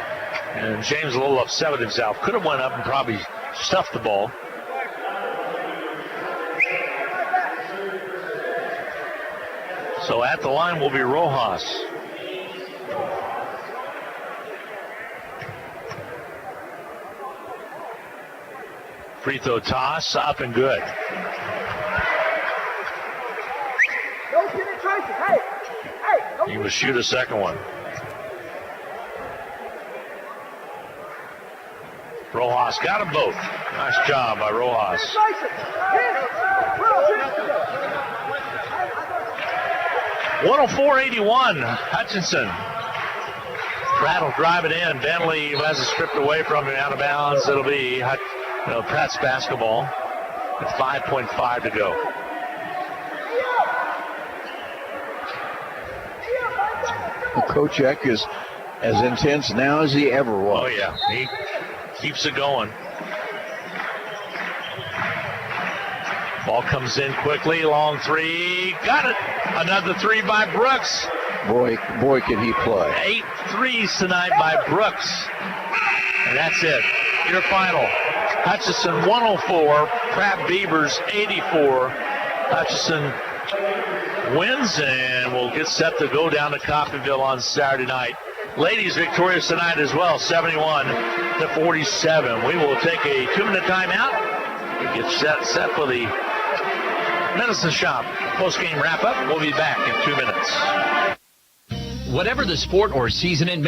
And James a little upset with himself. Could have went up and probably stuffed the ball. So at the line will be Rojas. Free throw toss, up and good. He will shoot a second one. Rojas got them both. Nice job by Rojas. 104-81, Hutchinson. Pratt will drive it in. Bentley has it stripped away from him, out of bounds. It'll be Pratt's basketball with 5.5 to go. Kochek is as intense now as he ever was. Oh, yeah. He keeps it going. Ball comes in quickly. Long three. Got it. Another three by Brooks. Boy, can he play. 8 threes tonight by Brooks. And that's it. Your final. Hutchinson 104. Pratt Beavers 84. Hutchinson wins and will get set to go down to Coffeyville on Saturday night. Ladies victorious tonight as well, 71-47. We will take a 2-minute timeout. Get set for the Medicine Shop post-game wrap-up. We'll be back in 2 minutes. Whatever the sport or season it may